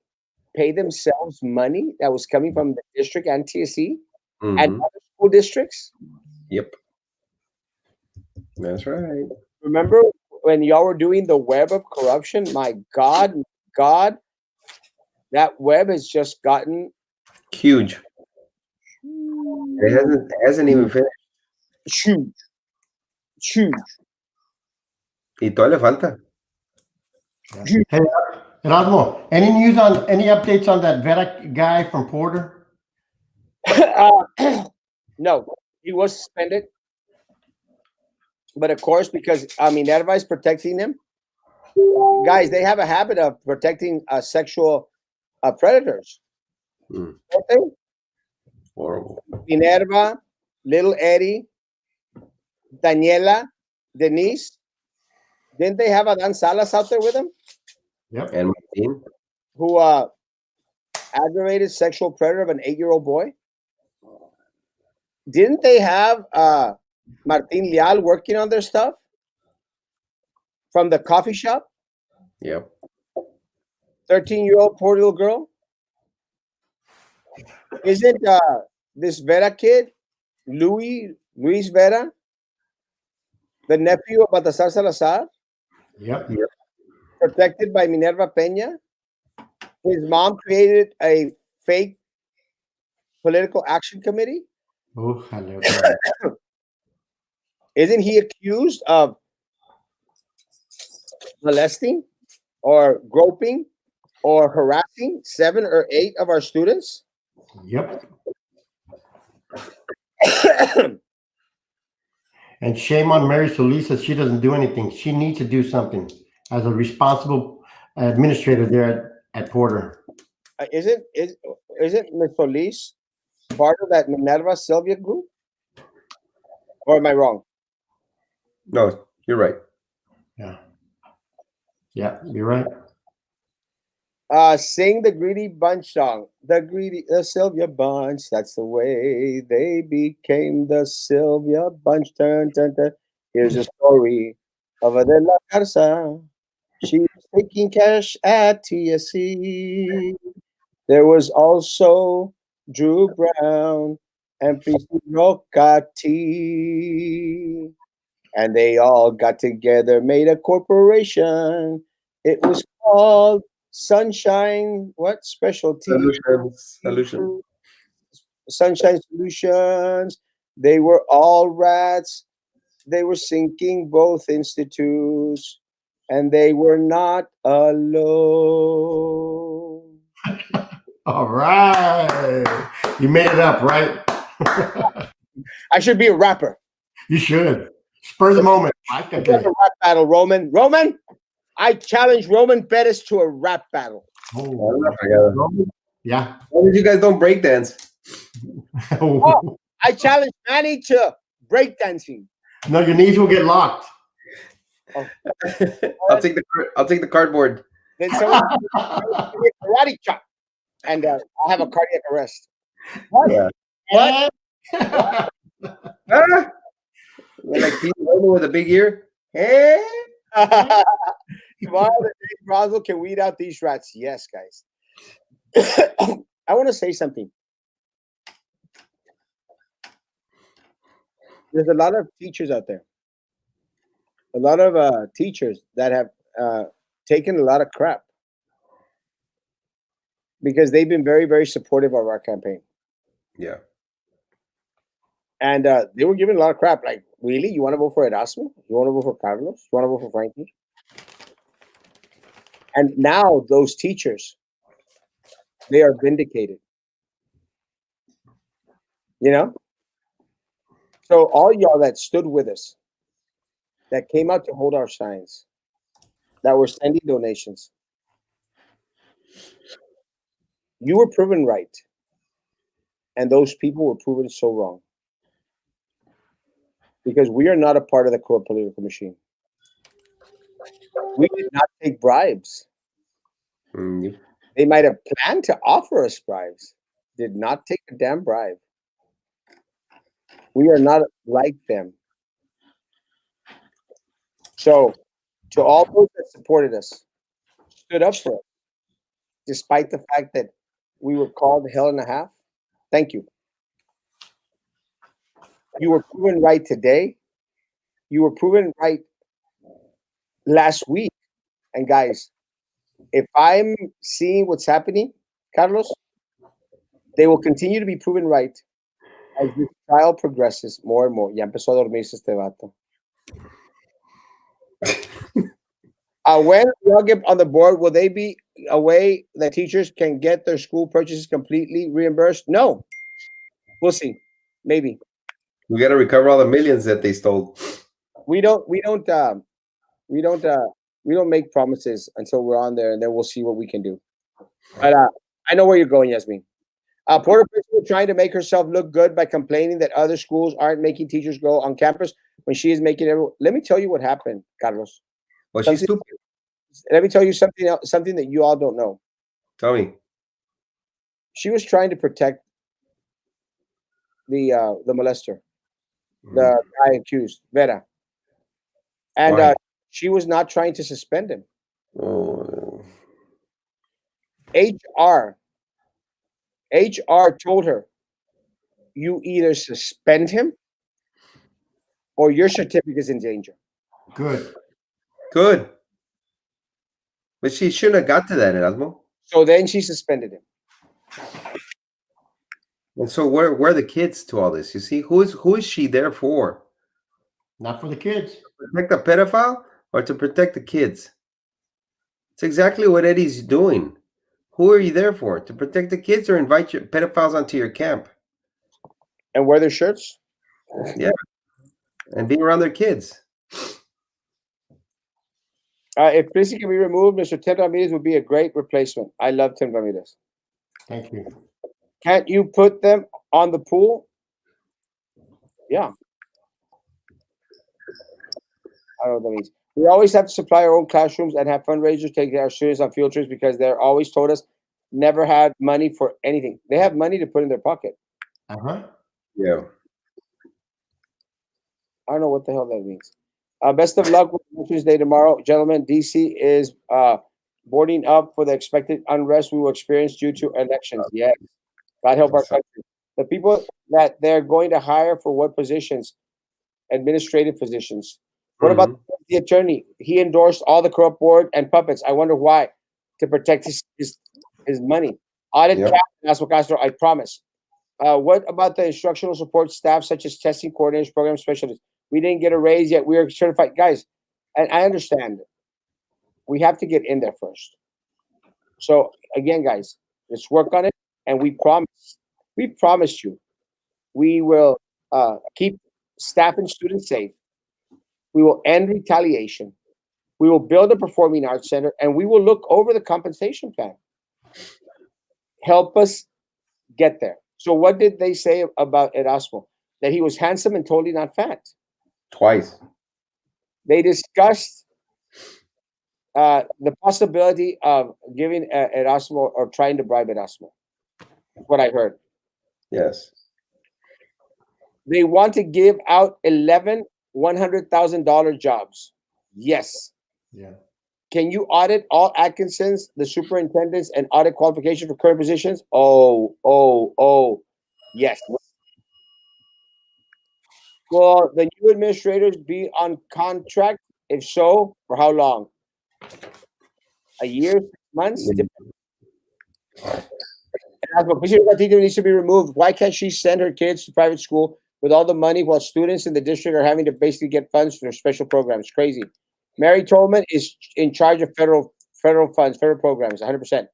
pay themselves money that was coming from the district and TSC and other school districts. Yep. That's right. Remember when y'all were doing the web of corruption? My God, that web has just gotten huge. It hasn't even finished. Huge. Huge. Y todo le falta. Hey, Erasmo, any news on any updates on that Vera guy from Porter? No, he was suspended. But of course, because Minerva is protecting him, guys, they have a habit of protecting sexual predators. Mm. Don't they? Horrible. Minerva, little Eddie, Daniela, Denise. Didn't they have Adan Salas out there with them? Yep. And Martin? Who aggravated sexual predator of an 8-year-old boy? Didn't they have Martin Leal working on their stuff from the coffee shop? Yep. 13-year-old poor little girl. Isn't this Vera kid, Luis Vera, the nephew of Baltasar Salazar, Yep. protected by Minerva Peña? His mom created a fake political action committee. Oh, Isn't he accused of molesting or groping or harassing 7 or 8 of our students? Yep. And shame on Mary Solis that she doesn't do anything. She needs to do something as a responsible administrator there at Porter. Isn't Ms. Solis part of that Minerva Sylvia group? Or am I wrong? No, you're right. Yeah. Yeah, you're right. Sing the Greedy Bunch song. The Sylvia Bunch. That's the way they became the Sylvia Bunch. Dun, dun, dun. Here's a story of Adela Garza. She was taking cash at TSC. There was also Drew Brown and Priscilla Rocati. And they all got together, made a corporation. It was called Sunshine, what specialty? Solution. Sunshine Solutions. They were all rats. They were sinking both institutes, and they were not alone. All right. You made it up, right? I should be a rapper. You should. Spur the moment. I Let's could have do a it. rap battle, Roman. Roman, I challenge Roman Pettis to a rap battle. Oh, yeah. Why did you guys don't break dance? Oh, I challenge Manny to breakdancing. No, your knees will get locked. I'll take the cardboard. Then someone give me a karate chop, and I'll have a cardiac arrest. What? Yeah. What? Ah! Like Pete Roma with a big ear. Hey. Tomorrow, the Dave Roswell can weed out these rats. Yes, guys. I want to say something. There's a lot of teachers out there. A lot of teachers that have taken a lot of crap because they've been very, very supportive of our campaign. Yeah. And they were giving a lot of crap. Like, really? You want to vote for Erasmo? You want to vote for Carlos? You want to vote for Frankie? And now those teachers, they are vindicated. You know? So all y'all that stood with us, that came out to hold our signs, that were sending donations, you were proven right. And those people were proven so wrong. Because we are not a part of the corrupt political machine. We did not take bribes. Mm, They might have planned to offer us bribes, did not take a damn bribe. We are not like them. So, to all those that supported us, stood up for us, despite the fact that we were called hell and a half, thank you. You were proven right today. You were proven right last week. And guys, if I'm seeing what's happening, Carlos, they will continue to be proven right As this trial progresses more and more, ya empezó a dormirse este vato. When we all get on the board, will they be a way that teachers can get their school purchases completely reimbursed? No. We'll see. Maybe. We got to recover all the millions that they stole. We don't make promises until we're on there, and then we'll see what we can do. But I know where you're going, Yasmin. Porter principal trying to make herself look good by complaining that other schools aren't making teachers go on campus when she is making everyone. Let me tell you what happened, Carlos. Well, she's stupid. Let me tell you something else, something that you all don't know. Tell me. She was trying to protect the molester, the guy accused, Vera, and she was not trying to suspend him. Oh. HR told her, you either suspend him or your certificate is in danger. Good. But she shouldn't have got to that, Erasmo. So then she suspended him. And so where are the kids to all this? You see, who is she there for? Not for the kids. To protect the pedophile or to protect the kids? It's exactly what Eddie's doing. Who are you there for? To protect the kids or invite your pedophiles onto your camp? And wear their shirts? Yeah. And be around their kids. If Prissy can be removed, Mr. Tim Ramirez would be a great replacement. I love Tim Ramirez. Thank you. Can't you put them on the pool? Yeah. I don't know what that means. We always have to supply our own classrooms and have fundraisers take our students on field trips because they're always told us never had money for anything. They have money to put in their pocket. Yeah. I don't know what the hell that means. Best of luck with Veterans Day tomorrow. Gentlemen, DC is boarding up for the expected unrest we will experience due to elections. Yes. God help our country. The people that they're going to hire for what positions? Administrative positions. What about the attorney? He endorsed all the corrupt board and puppets. I wonder why. To protect his money. Audit cap, Erasmo Castro, I promise. What about the instructional support staff, such as testing coordinators, program specialists? We didn't get a raise yet. We are certified. Guys, and I understand. We have to get in there first. So, again, guys, let's work on it. And we promised you, we will keep staff and students safe. We will end retaliation. We will build a performing arts center, and we will look over the compensation plan. Help us get there. So what did they say about Erasmo? That he was handsome and totally not fat. Twice. They discussed the possibility of giving Erasmo or trying to bribe Erasmo. That's what I heard. Yes. They want to give out 11 $100,000 jobs. Yes. Yeah. Can you audit all Atkinsons, the superintendents, and audit qualification for current positions? Oh, yes. Will the new administrators be on contract? If so, for how long? A year, 6 months? Teacher needs to be removed. Why can't she send her kids to private school with all the money while students in the district are having to basically get funds for their special programs? Crazy. Mary Tolman is in charge of federal funds, federal programs, 100%.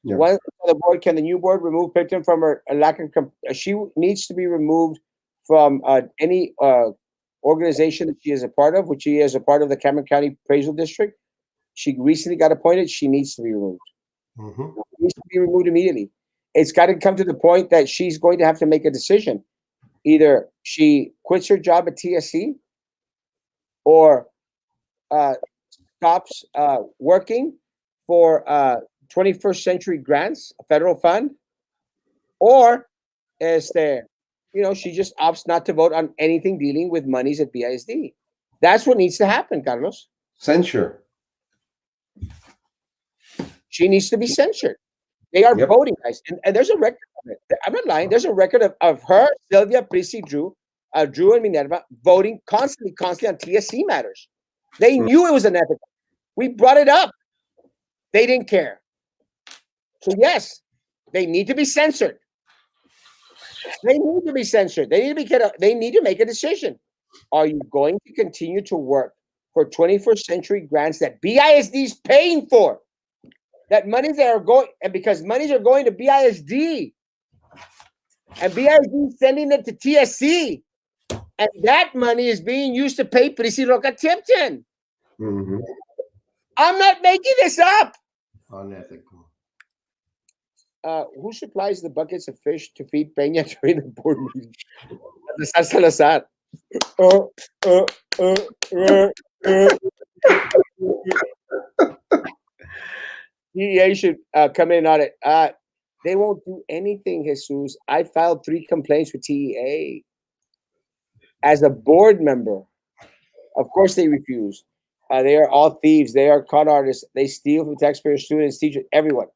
Yeah. One the board, can the new board remove Picton from her lack of? She needs to be removed from any organization that she is a part of, which she is a part of the Cameron County Appraisal District. She recently got appointed. She needs to be removed. She needs to be removed immediately. It's got to come to the point that she's going to have to make a decision. Either she quits her job at TSC or stops working for 21st Century Grants, a federal fund, or she just opts not to vote on anything dealing with monies at BISD. That's what needs to happen, Carlos. Censure. She needs to be censured. They are voting, guys. And there's a record of it. I'm not lying. There's a record of her, Sylvia, Prissy, Drew, and Minerva voting constantly on TSC matters. They knew it was unethical. We brought it up. They didn't care. So, yes, they need to be censored. They need to be censored. They need to make a decision. Are you going to continue to work for 21st century grants that BISD is paying for? That monies that are going, and because monies are going to BISD, and BISD is sending it to TSC, and that money is being used to pay Prissy Roca Tipton. Mhm. I'm not making this up. Unethical. Who supplies the buckets of fish to feed Peña during the board meeting? Salazar. DEA should come in on it. They won't do anything, Jesus. I filed 3 complaints with TEA as a board member. Of course, they refuse. They are all thieves. They are con artists. They steal from taxpayers, students, teachers, everyone.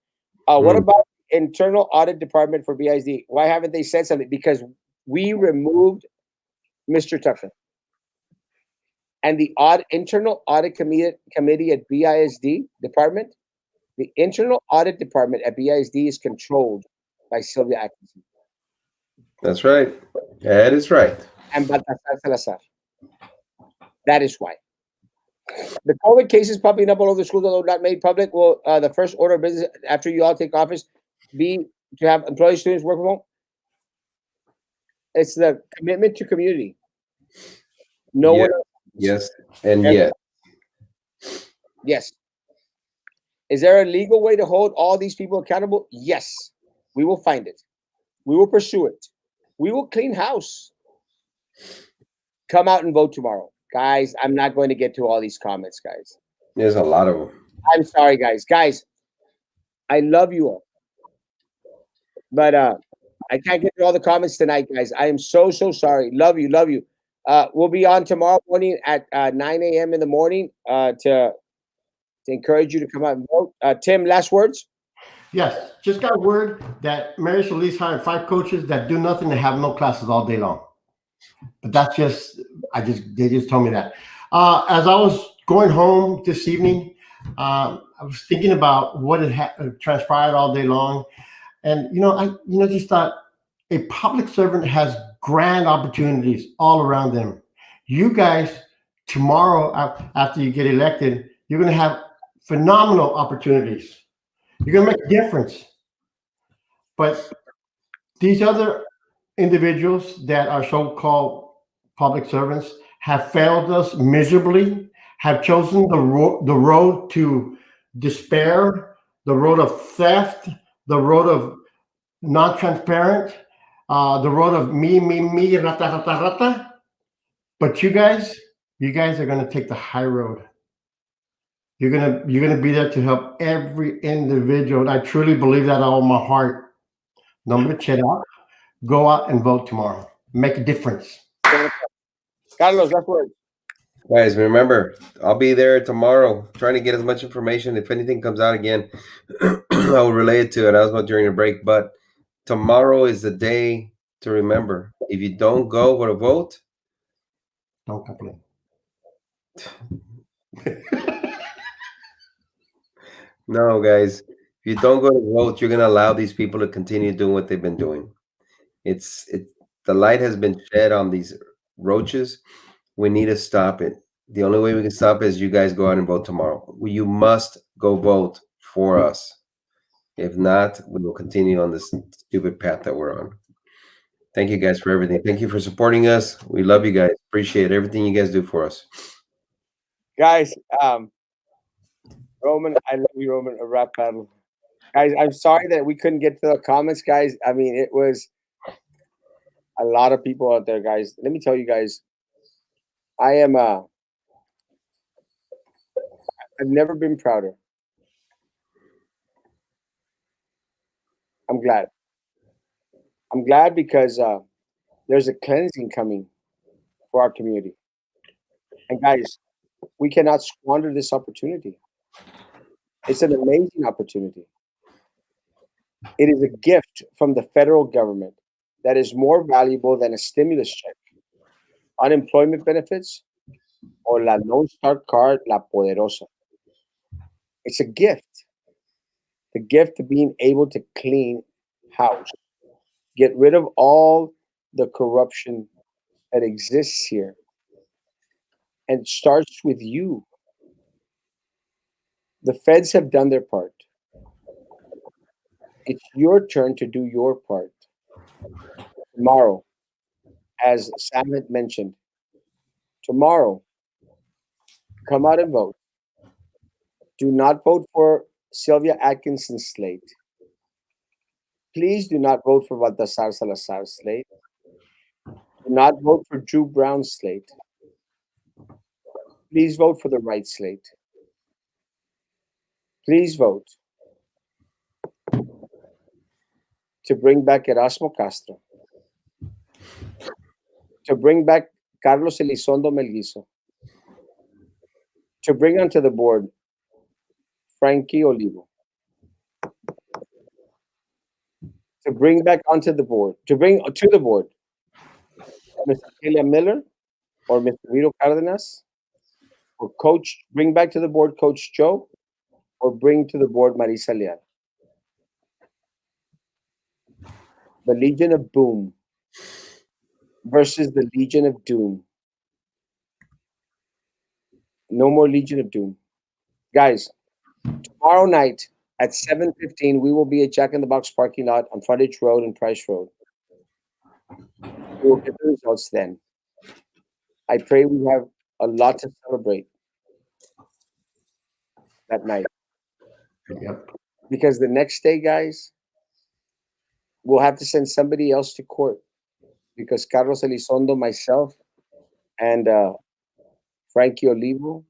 What about internal audit department for BISD? Why haven't they said something? Because we removed Mr. Tucker. And the internal audit committee at BISD department, the internal audit department at BISD is controlled by Sylvia Atkinson That's right. That is right. and Baltasar Salazar. That is why. The COVID cases popping up all over the schools, although not made public, will the first order of business after you all take office be to have employees, students work from home? It's the commitment to community. No one else. Yes, and yes. Yes. Is there a legal way to hold all these people accountable? Yes. We will find it. We will pursue it. We will clean house. Come out and vote tomorrow. Guys, I'm not going to get to all these comments, guys. There's a lot of them. I'm sorry, guys. Guys, I love you all. But I can't get to all the comments tonight, guys. I am so sorry. Love you. We'll be on tomorrow morning at 9 a.m. in the morning to encourage you to come out and vote. Tim, last words? Yes, just got word that Mary Solis hired 5 coaches that do nothing and have no classes all day long. But that's they just told me that. As I was going home this evening, I was thinking about what had transpired all day long. And, I just thought a public servant has grand opportunities all around them. You guys, tomorrow, after you get elected, you're going to have phenomenal opportunities. You're going to make a difference. But these other individuals that are so-called public servants have failed us miserably, have chosen the road to despair, the road of theft, the road of non-transparent, the road of me, rata, rata, rata. But you guys are going to take the high road. You're gonna be there to help every individual. And I truly believe that all my heart. Number check out. Go out and vote tomorrow. Make a difference. Carlos, last word. Guys, remember, I'll be there tomorrow trying to get as much information. If anything comes out again, I will relay it to Erasmo during the break. But tomorrow is the day to remember. If you don't go for a vote, don't complain. No, guys. If you don't go to vote, you're going to allow these people to continue doing what they've been doing. The light has been shed on these roaches. We need to stop it. The only way we can stop it is you guys go out and vote tomorrow. You must go vote for us. If not, we will continue on this stupid path that we're on. Thank you guys for everything. Thank you for supporting us. We love you guys. Appreciate everything you guys do for us. Guys, Roman, I love you, Roman. A rap battle. Guys, I'm sorry that we couldn't get to the comments, guys. I mean, it was a lot of people out there, guys. Let me tell you guys, I am I've never been prouder. I'm glad. I'm glad because there's a cleansing coming for our community. And guys, we cannot squander this opportunity. It's an amazing opportunity. It is a gift from the federal government that is more valuable than a stimulus check, unemployment benefits, or La Lone Star card, La Poderosa. It's a gift. The gift of being able to clean house, Get rid of all the corruption that exists here. And it starts with you. The feds have done their part. It's your turn to do your part. Tomorrow, as Sam had mentioned, tomorrow, come out and vote. Do not vote for Sylvia Atkinson's slate. Please do not vote for Baltasar Salazar's slate. Do not vote for Drew Brown's slate. Please vote for the right slate. Please vote to bring back Erasmo Castro, to bring back Carlos Elizondo Melguizo, to bring onto the board Frankie Olivo, to bring back onto the board, to bring to the board Ms. Celia Miller or Mr. Vito Cardenas, or bring back to the board Coach Joe, or bring to the board Marisa Leal. The Legion of Boom versus the Legion of Doom. No more Legion of Doom. Guys, tomorrow night at 7:15, we will be at Jack in the Box parking lot on Frontage Road and Price Road. We will get the results then. I pray we have a lot to celebrate that night. Yep. Because the next day, guys, we'll have to send somebody else to court. Because Carlos Elizondo, myself, and Frankie Olivo,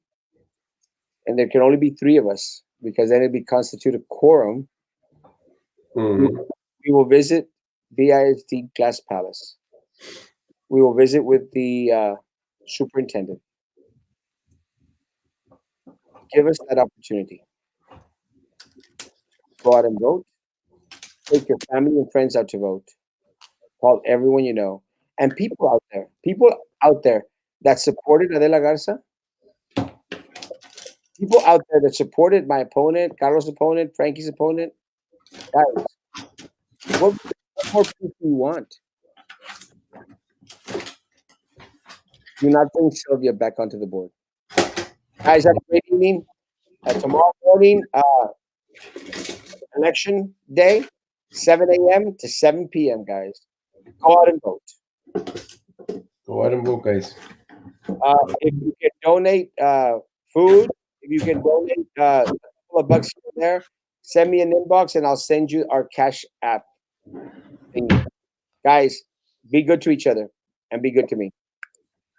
and there can only be 3 of us, because then it'd be constituted quorum. Mhm. We will visit BISD Glass Palace. We will visit with the superintendent. Give us that opportunity. Go out and vote. Take your family and friends out to vote. Call everyone you know. And people out there that supported Adela Garza, people out there that supported my opponent, Carlos' opponent, Frankie's opponent, guys, what more proof do you want? Do not bring Sylvia back onto the board. Guys, have a great evening. Tomorrow morning, election day, 7 a.m. to 7 p.m., guys. Go out and vote. Go ahead and vote, guys. If you can donate food, if you can donate a couple of bucks here and there, send me an inbox and I'll send you our Cash App thing. Guys, be good to each other and be good to me.